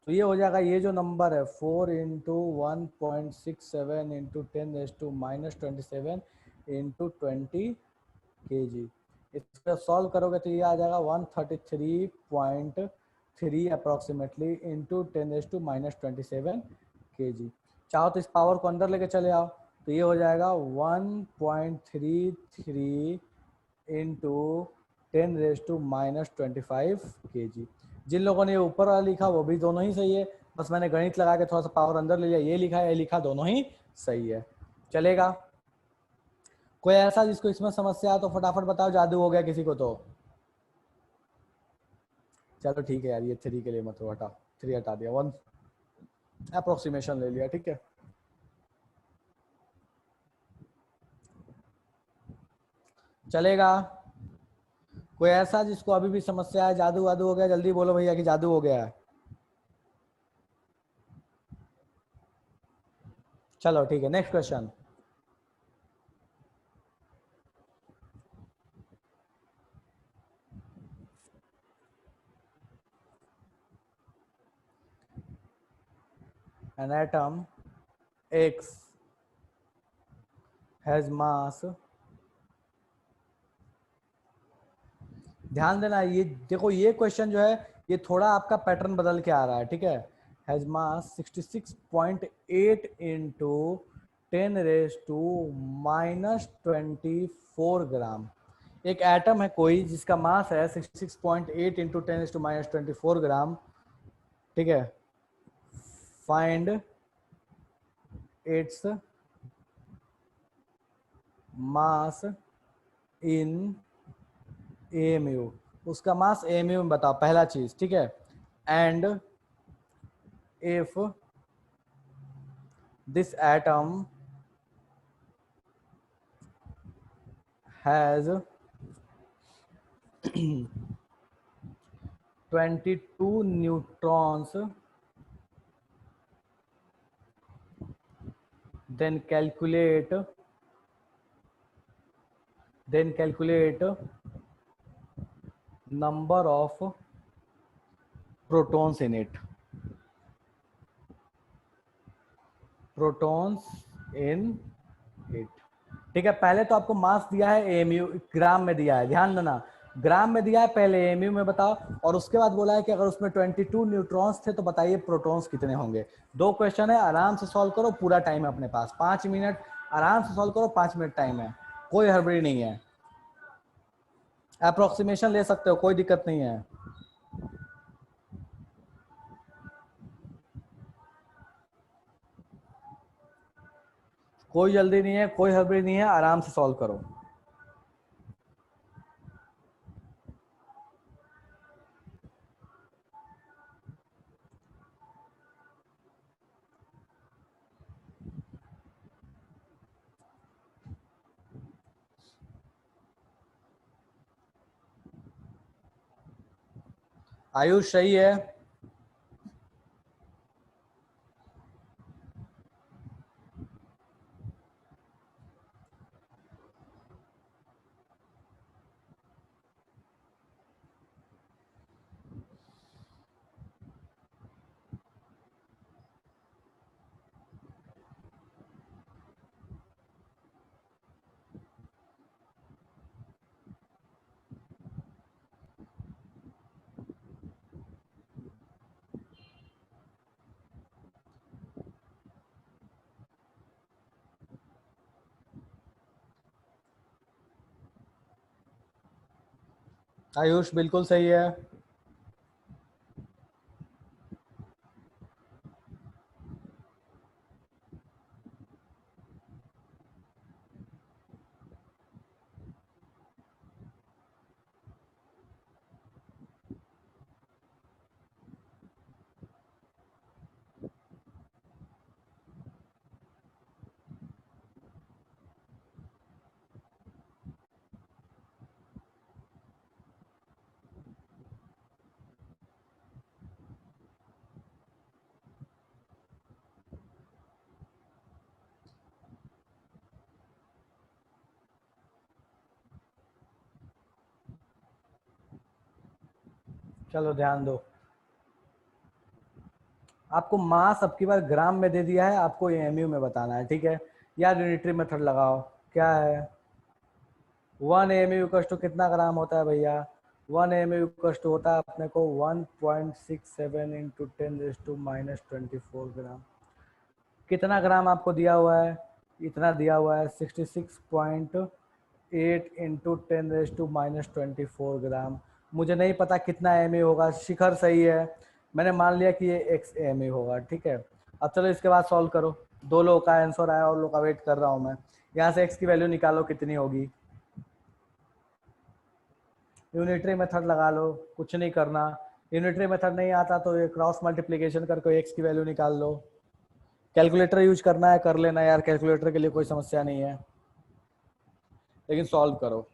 तो ये हो जाएगा, ये जो नंबर है 4 इंटू 1.67 इंटू 10⁻⁻27 इंटू 20 केजी। इसको सॉल्व करोगे तो ये आ जाएगा 133.3 अप्रॉक्सीमेटली इंटू 10⁻⁻27 केजी। चाहो तो इस पावर को अंदर लेके चले आओ, तो ये हो जाएगा 1.33 इंटू 10⁻⁻25 केजी। जिन लोगों ने ये ऊपर वाला लिखा वो भी दोनों ही सही है, बस मैंने गणित लगा के थोड़ा सा पावर अंदर ले लिया, ये लिखा है ये लिखा, दोनों ही सही है। चलेगा, कोई ऐसा जिसको इसमें समस्या है तो फटाफट बताओ, जादू हो गया किसी को तो। चलो ठीक है यार, ये 3 के लिए मत हटा, 3 हटा दिया, 1 अप्रोक्सीमेशन ले लिया। ठीक है, चलेगा। कोई ऐसा जिसको अभी भी समस्या है, जादू वादू हो गया, जल्दी बोलो भैया कि जादू हो गया है। चलो ठीक है, next question. An atom X has mass, ध्यान देना, ये देखो ये क्वेश्चन जो है ये थोड़ा आपका पैटर्न बदल के आ रहा है। ठीक है, हैज मास 66.8 इंटू 10⁻⁻24 ग्राम। एक एटम है कोई जिसका मास है 66.8 इंटू 10⁻⁻24 ग्राम। ठीक है, फाइंड इट्स मास इन एएमयू, उसका मास एएमयू में बताओ, पहला चीज। ठीक है, and if this atom has 22 neutrons then calculate number of protons in it, ठीक है, पहले तो आपको मास दिया है एएमयू, ग्राम में दिया है, ध्यान देना, ग्राम में दिया है, पहले एएमयू में बताओ, और उसके बाद बोला है कि अगर उसमें 22 न्यूट्रॉन्स थे तो बताइए प्रोटॉन्स कितने होंगे। 2 क्वेश्चन है, आराम से सॉल्व करो, पूरा टाइम है अपने पास, 5 मिनट, आराम से सॉल्व करो, 5 मिनट टाइम है, कोई हड़बड़ी नहीं है, अप्रोक्सीमेशन ले सकते हो, कोई दिक्कत नहीं है। कोई जल्दी नहीं है, कोई हड़बड़ी नहीं है, आराम से सॉल्व करो। आयुष सही है, आयुष बिल्कुल सही है। चलो ध्यान दो, आपको मास अब की बार ग्राम में दे दिया है, आपको एमयू में बताना है, ठीक है। यार यूनिटरी मेथड लगाओ, क्या है 1 एमयू कितना ग्राम होता है भैया? 1 एमयू होता है अपने को 1.67 इंटू 10⁻⁻24 ग्राम। कितना ग्राम आपको दिया हुआ है? इतना दिया हुआ है 66.8 इंटू 10⁻⁻24 ग्राम। मुझे नहीं पता कितना एमयू होगा, शिखर सही है, मैंने मान लिया कि ये एक्स एमयू होगा, ठीक है। अब चलो इसके बाद सॉल्व करो, दो लोगों का आंसर आया और लोग का वेट कर रहा हूँ मैं। यहाँ से एक्स की वैल्यू निकालो कितनी होगी, यूनिटरी मेथड लगा लो, कुछ नहीं करना। यूनिटरी मेथड नहीं आता तो ये क्रॉस मल्टीप्लिकेशन करके एक्स की वैल्यू निकाल लो। कैलकुलेटर यूज करना है कर लेना यार, कैलकुलेटर के लिए कोई समस्या नहीं है, लेकिन सॉल्व करो।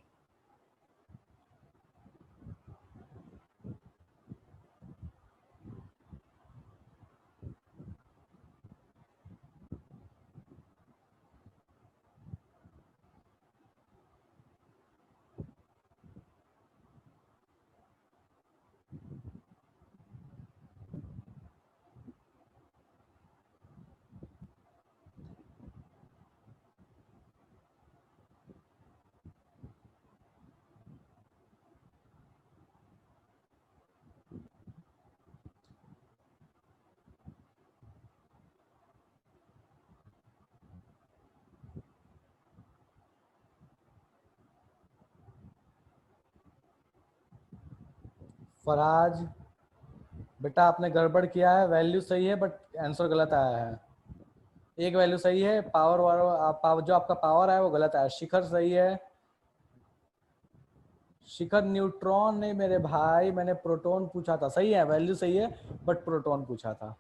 फराज बेटा आपने गड़बड़ किया है, वैल्यू सही है बट आंसर गलत आया है। एक वैल्यू सही है, पावर वाला जो आपका पावर है वो गलत आया। शिखर सही है, शिखर न्यूट्रॉन नहीं मेरे भाई, मैंने प्रोटॉन पूछा था, सही है वैल्यू सही है बट प्रोटॉन पूछा था।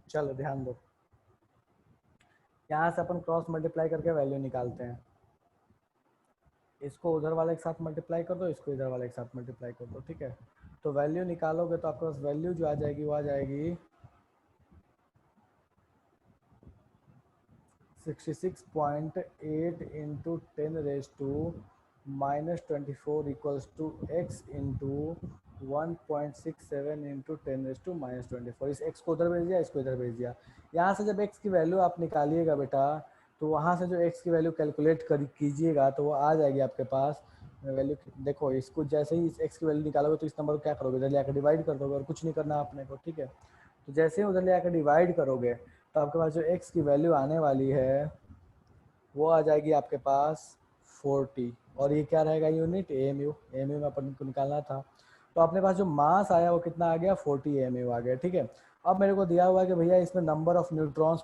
चलो ध्यान दो, यहाँ से अपन क्रॉस मल्टीप्लाई करके वैल्यू निकालते हैं। इसको उधर वाले के साथ मल्टीप्लाई कर दो, इसको इधर वाले के साथ मल्टीप्लाई कर दो, ठीक है। तो वैल्यू निकालोगे तो आपके पास वैल्यू जो आ जाएगी वो आ जाएगी 66.8 into 10⁻⁻24 equals to x into 1.67 into 10⁻⁻24। इस एक्स को उधर भेज दिया, इसको इधर भेज दिया। यहाँ से जब एक्स की वैल्यू आप निकालिएगा बेटा, तो वहाँ से जो एक्स की वैल्यू कैलकुलेट कर कीजिएगा तो वो आ जाएगी आपके पास वैल्यू। देखो इसको जैसे ही इस एक्स की वैल्यू निकालोगे तो इस नंबर को क्या करोगे, इधर ले आकर डिवाइड कर दोगे और कुछ नहीं करना आपने को, ठीक है। तो जैसे ही उधर ले आकर डिवाइड करोगे तो आपके पास जो एक्स की वैल्यू आने वाली है वो आ जाएगी आपके पास 40, और ये क्या रहेगा यूनिट एमयू। एमयू में अपन को निकालना था, तो अपने पास जो मास आया वो कितना आ गया 40 एमयू आ गया, ठीक है। अब मेरे को दिया हुआ है कि भैया इसमें नंबर ऑफ न्यूट्रॉन्स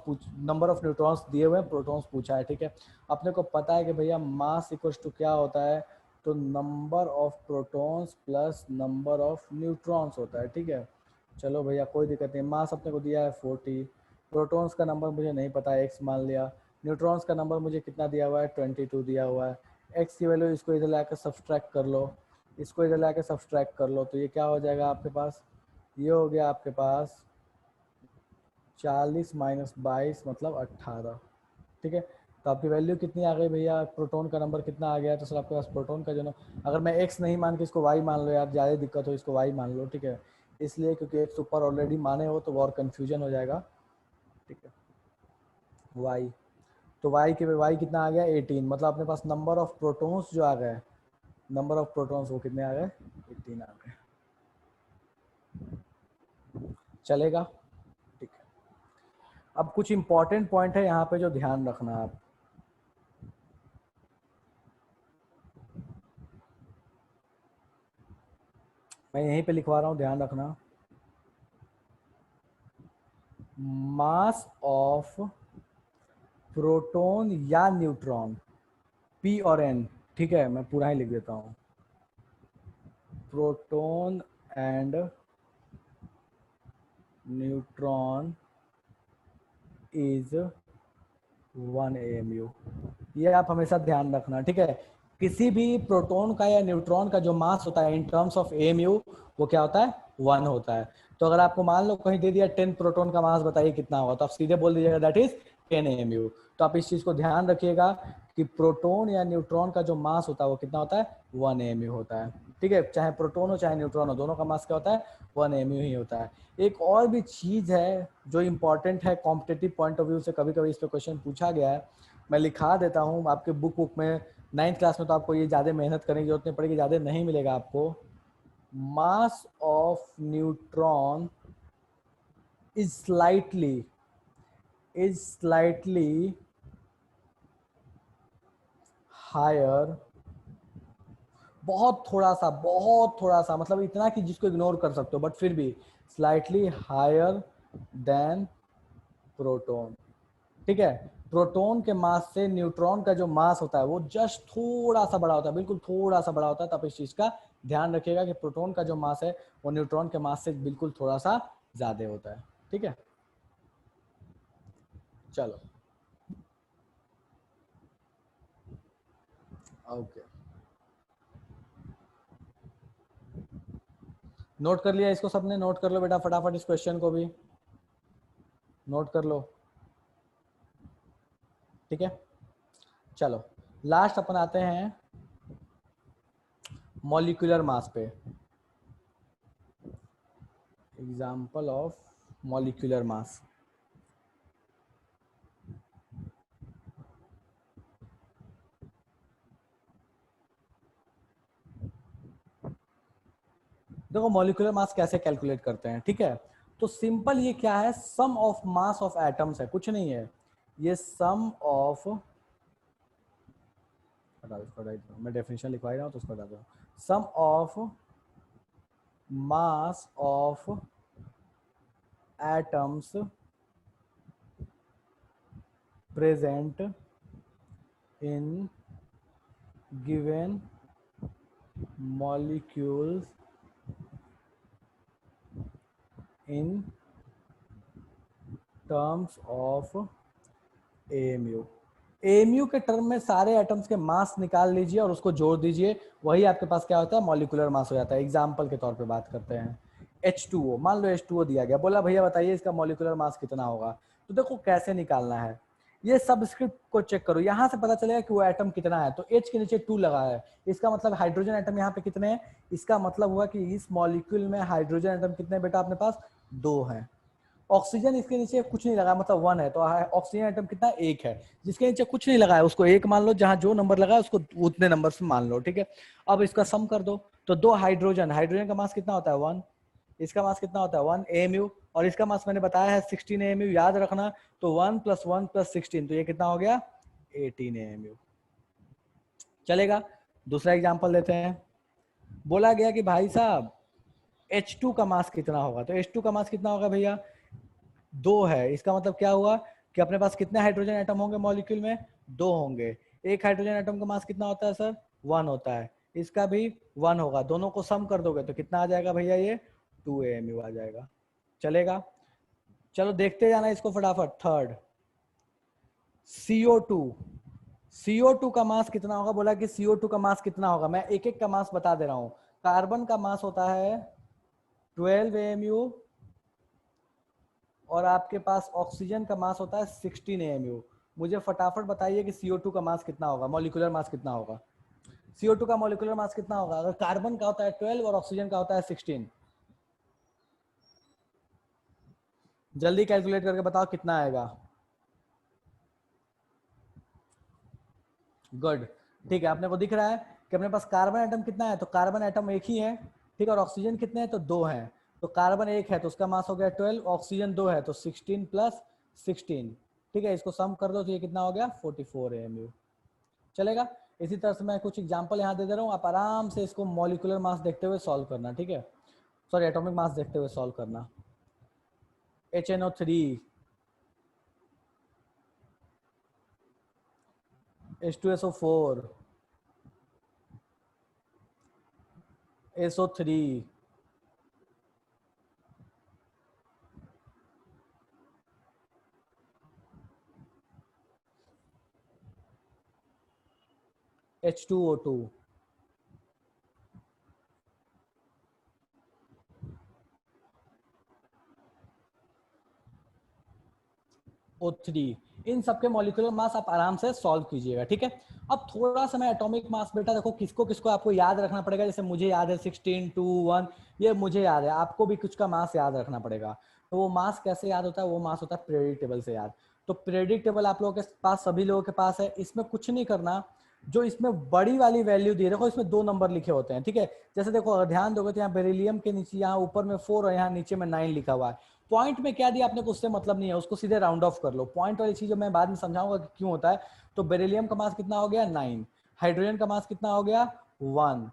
दिए हुए हैं, प्रोटॉन्स पूछा है, ठीक है। अपने को पता है कि भैया मास इक्वल टू क्या होता है, तो number of protons plus number of neutrons होता है, ठीक है। चलो भैया कोई दिक्कत नहीं, मास अपने को दिया है 40, प्रोटॉन्स का नंबर मुझे नहीं पता है, एक्स मान लिया। न्यूट्रॉन्स का नंबर मुझे कितना दिया हुआ है 22 दिया हुआ है। एक्स की वैल्यू इसको इधर लाकर सब्सट्रैक्ट कर लो, इसको इधर लाकर सब्सट्रैक्ट कर लो, तो ये क्या हो जाएगा आपके पास, ये हो गया आपके पास 40 माइनस 22 मतलब 18, ठीक है। तो आपकी वैल्यू कितनी आ गई भैया, प्रोटॉन का नंबर कितना आ गया, तो सर आपके पास प्रोटॉन का जो ना, अगर मैं एक्स नहीं मान के इसको वाई मान लो यार, ज़्यादा दिक्कत हो इसको वाई मान लो, ठीक है। इसलिए क्योंकि x ऊपर ऑलरेडी माने हो तो और कंफ्यूजन हो जाएगा, ठीक है। y, तो y कितना आ गया 18, मतलब अपने पास नंबर ऑफ प्रोटॉन्स जो आ गए, नंबर ऑफ प्रोटॉन्स वो कितने आ गए 18 आ गए। चलेगा, ठीक है। अब कुछ इंपॉर्टेंट पॉइंट है यहाँ पे जो ध्यान रखना है आप। मैं यहीं पे लिखवा रहा हूँ, ध्यान रखना। मास ऑफ प्रोटॉन या न्यूट्रॉन, P और N, ठीक है, मैं पूरा ही लिख देता हूँ। Proton and neutron is 1 AMU, ये आप हमेशा ध्यान रखना, ठीक है। किसी भी प्रोटॉन का या न्यूट्रॉन का जो मास होता है इन टर्म्स ऑफ AMU वो क्या होता है 1 होता है। तो अगर आपको मान लो कहीं दे दिया 10 प्रोटॉन का मास बताइए कितना होगा, तो आप सीधे बोल दीजिएगा दैट इज 10 AMU। तो आप इस चीज को ध्यान रखिएगा कि प्रोटॉन या न्यूट्रॉन का जो मास होता है वो कितना होता है 1 AMU होता है, ठीक है। चाहे प्रोटॉन हो चाहे न्यूट्रॉन हो, दोनों का मास क्या होता है 1 AMU ही होता है। एक और भी चीज है जो इंपॉर्टेंट है कॉम्पिटिटिव पॉइंट ऑफ व्यू से, कभी कभी इस पर क्वेश्चन पूछा गया है, मैं लिखा देता हूँ आपके बुक में। 9th क्लास में तो आपको ये ज़्यादा मेहनत करने की जरूरत नहीं पड़ेगी, ज़्यादा नहीं मिलेगा आपको। Mass of neutron is slightly higher, बहुत थोड़ा सा मतलब इतना कि जिसको इग्नोर कर सकते हो, बट फिर भी स्लाइटली हायर देन प्रोटॉन, ठीक है। प्रोटॉन के मास से न्यूट्रॉन का जो मास होता है वो जस्ट थोड़ा सा बड़ा होता है, बिल्कुल थोड़ा सा बड़ा होता है। तो आप इस चीज का ध्यान रखिएगा कि प्रोटॉन का जो मास है वो न्यूट्रॉन के मास से बिल्कुल थोड़ा सा ज्यादा होता है, ठीक है। चलो, ओके, नोट कर लिया इसको सबने? नोट कर लो बेटा फटाफट, इस क्वेश्चन को भी नोट कर लो, ठीक है। चलो लास्ट अपन आते हैं मॉलिक्यूलर मास पे। Example of molecular mass. देखो मॉलिक्यूलर मास कैसे कैलकुलेट करते हैं, ठीक है। तो सिंपल ये क्या है, सम ऑफ मास ऑफ एटम्स है, कुछ नहीं है ये सम ऑफ, मैं डेफिनेशन लिखवा रहा हूँ तो उसको बता दो। Sum of mass of atoms present in given molecules in terms of AMU। AMU के टर्म में सारे एटम्स के मास निकाल लीजिए और उसको जोड़ दीजिए, वही आपके पास क्या होता है मॉलिक्यूलर मास हो जाता है। एग्जाम्पल के तौर पे बात करते हैं, H2O, मान लो H2O दिया गया, बोला भैया बताइए इसका मॉलिक्यूलर मास कितना होगा। तो देखो कैसे निकालना है, ये सबस्क्रिप्ट को चेक करो, यहाँ से पता चलेगा कि वो एटम कितना है। तो H के नीचे 2 लगा है, इसका मतलब हाइड्रोजन एटम यहाँ पे कितने हैं, इसका मतलब हुआ कि इस मॉलिक्यूल में हाइड्रोजन एटम कितने बेटा अपने पास 2 हैं। ऑक्सीजन इसके नीचे कुछ नहीं लगा मतलब 1 है, तो ऑक्सीजन एटम कितना 1 है। जिसके नीचे कुछ नहीं लगा है उसको 1 मान लो, जहां जो नंबर लगा है उसको उतने नंबर से मान लो, ठीक है। अब इसका सम कर दो, तो 2 हाइड्रोजन का मास कितना होता है 1, इसका मास कितना होता है 1 AMU, और इसका मास मैंने बताया है 16 AMU, याद रखना। तो 1 + 1 + 16, तो ये कितना हो गया 18 AMU। चलेगा, दूसरा एग्जाम्पल लेते हैं। बोला गया कि भाई साहब H2 का मास कितना होगा, तो H2 का मास कितना होगा भैया 2 है। इसका मतलब क्या हुआ कि अपने पास कितने हाइड्रोजन एटम होंगे मॉलिक्यूल में 2 होंगे। एक हाइड्रोजन एटम का मास कितना होता है सर 1 होता है, इसका भी 1 होगा, दोनों को सम कर दोगे तो कितना आ जाएगा भैया ये 2 AMU आ जाएगा। चलेगा, चलो देखते जाना इसको फटाफट। थर्ड CO2 का मास कितना होगा, बोला कि CO2 का मास कितना होगा, मैं एक एक का मास बता दे रहा हूं। कार्बन का मास होता है 12 AMU और आपके पास ऑक्सीजन का मास होता है 16 AMU। मुझे फटाफट बताइए कि CO2 का मास कितना होगा, मॉलिक्यूलर मास कितना होगा। CO2 का मॉलिक्यूलर मास कितना होगा, अगर कार्बन का होता है 12 और ऑक्सीजन का होता है 16, जल्दी कैलकुलेट करके बताओ कितना आएगा। गुड, ठीक है। अपने को दिख रहा है कि अपने पास कार्बन एटम कितना है, तो कार्बन एटम एक ही है, ठीक है। और ऑक्सीजन कितने हैं, तो 2 हैं। तो कार्बन 1 है तो उसका मास हो गया 12, ऑक्सीजन 2 है तो 16 प्लस 16, ठीक है। इसको सम कर दो तो ये कितना हो गया 44 AMU। चलेगा। इसी तरह से मैं कुछ एग्जांपल यहाँ दे रहा हूँ, आप आराम से इसको मॉलिक्यूलर मास देखते हुए सॉल्व करना, ठीक है। सॉरी, एटॉमिक मास देखते हुए सॉल्व करना। HNO3, H2SO4, SO3, H2O2, O3, इन सबके मॉलिक्यूलर मास आप आराम से सॉल्व कीजिएगा, ठीक है। अब थोड़ा सा मैं एटॉमिक मास, बेटा देखो किसको किसको आपको याद रखना पड़ेगा। जैसे मुझे याद है 16, 2, 1, ये मुझे याद है, आपको भी कुछ का मास याद रखना पड़ेगा। तो वो मास कैसे याद होता है, वो मास होता है पीरियोडिक टेबल से याद। तो पीरियोडिक टेबल आप लोगों के पास, सभी लोगों के पास है। इसमें कुछ नहीं करना, जो इसमें बड़ी वाली वैल्यू दी है, देखो इसमें 2 नंबर लिखे होते हैं, ठीक है। जैसे देखो अगर ध्यान दोगे तो यहाँ बेरिलियम के नीचे, यहाँ ऊपर में 4 और यहाँ नीचे में 9 लिखा हुआ है। पॉइंट में क्या दिया आपने को उससे मतलब नहीं है, उसको सीधे राउंड ऑफ कर लो। पॉइंट वाली चीज मैं बाद में समझाऊंगा कि क्यों होता है। तो बेरिलियम का मास कितना हो गया 9, हाइड्रोजन का मास कितना हो गया 1,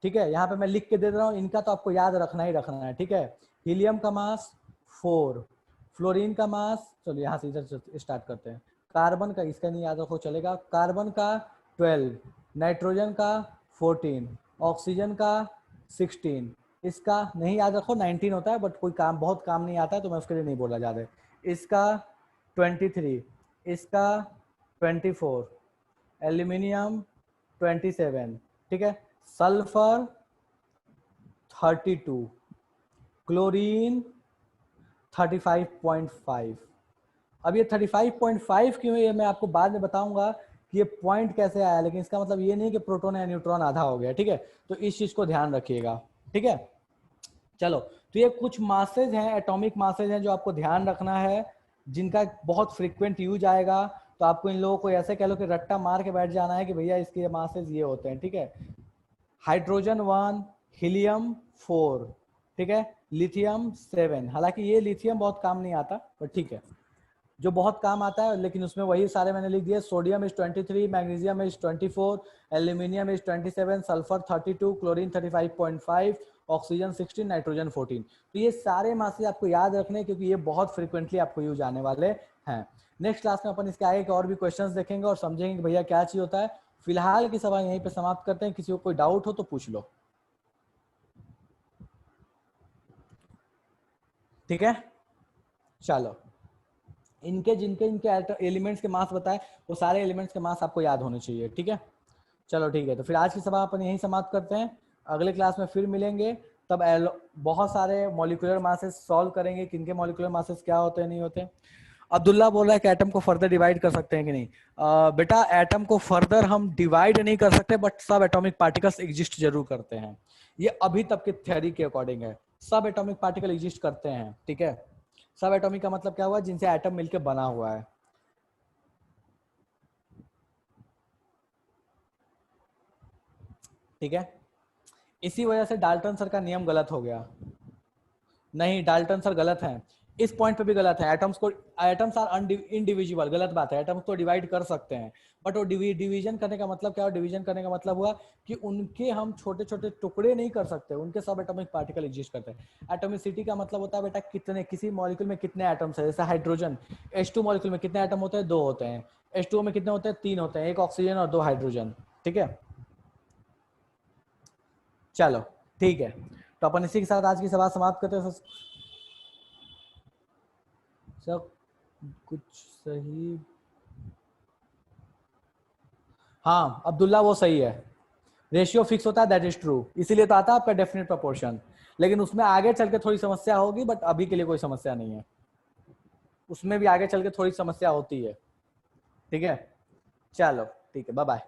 ठीक है। यहाँ पे मैं लिख के दे रहा हूँ, इनका तो आपको याद रखना ही रखना है, ठीक है। हीलियम का मास 4, फ्लोरीन का मास, चलो यहाँ से इधर स्टार्ट करते हैं। कार्बन का, इसका नहीं याद रखो चलेगा, कार्बन का 12, नाइट्रोजन का 14, ऑक्सीजन का 16, इसका नहीं याद रखो 19 होता है, बट कोई काम बहुत काम नहीं आता है तो मैं उसके लिए नहीं बोला ज्यादा। इसका 23, इसका 24, एल्यूमिनियम 27, ठीक है। Sulphur 32, chlorine 35.5। अब ये 35.5 क्यों है, ये मैं आपको बाद में बताऊंगा कि ये पॉइंट कैसे आया, लेकिन इसका मतलब ये नहीं कि प्रोटॉन या न्यूट्रॉन आधा हो गया, ठीक है। तो इस चीज को ध्यान रखिएगा, ठीक है। चलो, तो ये कुछ मासेज हैं, एटॉमिक मासेज हैं जो आपको ध्यान रखना है, जिनका बहुत फ्रीक्वेंट यूज आएगा। तो आपको इन लोगों को ऐसे कह लो कि रट्टा मार के बैठ जाना है कि भैया इसके मासेज ये होते हैं, ठीक है। हाइड्रोजन 1, हीलियम 4, ठीक है, लिथियम 7। हालांकि ये लिथियम बहुत काम नहीं आता, पर ठीक है। जो बहुत काम आता है, लेकिन उसमें वही सारे मैंने लिख दिए। Sodium is 23, magnesium is 24, aluminium is 27, sulphur 32, chlorine 35.5, oxygen 16, nitrogen 14। तो ये सारे मासेज आपको याद रखने, क्योंकि ये बहुत फ्रिक्वेंटली आपको यूज आने वाले हैं। नेक्स्ट क्लास में अपन इसके आगे के और भी क्वेश्चंस देखेंगे और समझेंगे कि भैया क्या चीज होता है। फिलहाल की सभा यहीं पे समाप्त करते हैं। किसी को कोई डाउट हो तो पूछ लो, ठीक है। चलो, इनके जिनके इनके एलिमेंट्स के मास बताए, वो सारे एलिमेंट्स के मास आपको याद होने चाहिए, ठीक है। चलो ठीक है, तो फिर आज की सभा अपन यहीं समाप्त करते हैं। अगले क्लास में फिर मिलेंगे, तब बहुत सारे मॉलिक्यूलर मासेस सॉल्व करेंगे, किनके मॉलिक्यूलर मासेस क्या होते हैं नहीं होते। अब्दुल्ला बोल रहा है कि एटम को फर्दर डिवाइड कर सकते हैं कि नहीं। बेटा एटम को फर्दर हम डिवाइड नहीं कर सकते, बट सब एटॉमिक पार्टिकल्स एग्जिस्ट जरूर करते हैं। ये अभी तक की थ्योरी के अकॉर्डिंग है, सब एटॉमिक पार्टिकल एग्जिस्ट करते हैं, ठीक है। सब एटॉमिक का मतलब क्या हुआ, जिनसे एटम मिलकर बना हुआ है, ठीक है। इसी वजह से डाल्टन सर का नियम गलत हो गया। नहीं, डाल्टन सर गलत है, इस पॉइंट पे भी गलत है। एटम्स आर इनडिविजिबल, गलत बात है। एटम्स को डिवाइड कर सकते हैं, बट वो डिवीजन करने का मतलब क्या हुआ, डिवीजन करने का मतलब हुआ कि उनके हम छोटे छोटे टुकड़े नहीं कर सकते, उनके सब एटॉमिक पार्टिकल एग्जिस्ट करते हैं। एटॉमिसिटी का मतलब होता है बेटा कितने, किसी मॉलिक्यूल में कितने एटम्स है। जैसे हाइड्रोजन, H2 मॉलिक्यूल में कितने एटम होते हैं, 2 होते हैं। H2O में कितने होते हैं, 3 होते हैं, एक ऑक्सीजन और 2 हाइड्रोजन, ठीक है। चलो ठीक है, तो अपन इसी के साथ आज की सभा समाप्त करते हैं। सब कुछ सही, हाँ अब्दुल्ला वो सही है। रेशियो फिक्स होता है, दैट इज ट्रू, इसीलिए तो आता है आपका डेफिनेट प्रोपोर्शन। लेकिन उसमें आगे चल के थोड़ी समस्या होगी, बट अभी के लिए कोई समस्या नहीं है। उसमें भी आगे चल के थोड़ी समस्या होती है, ठीक है। चलो ठीक है, बाय बाय।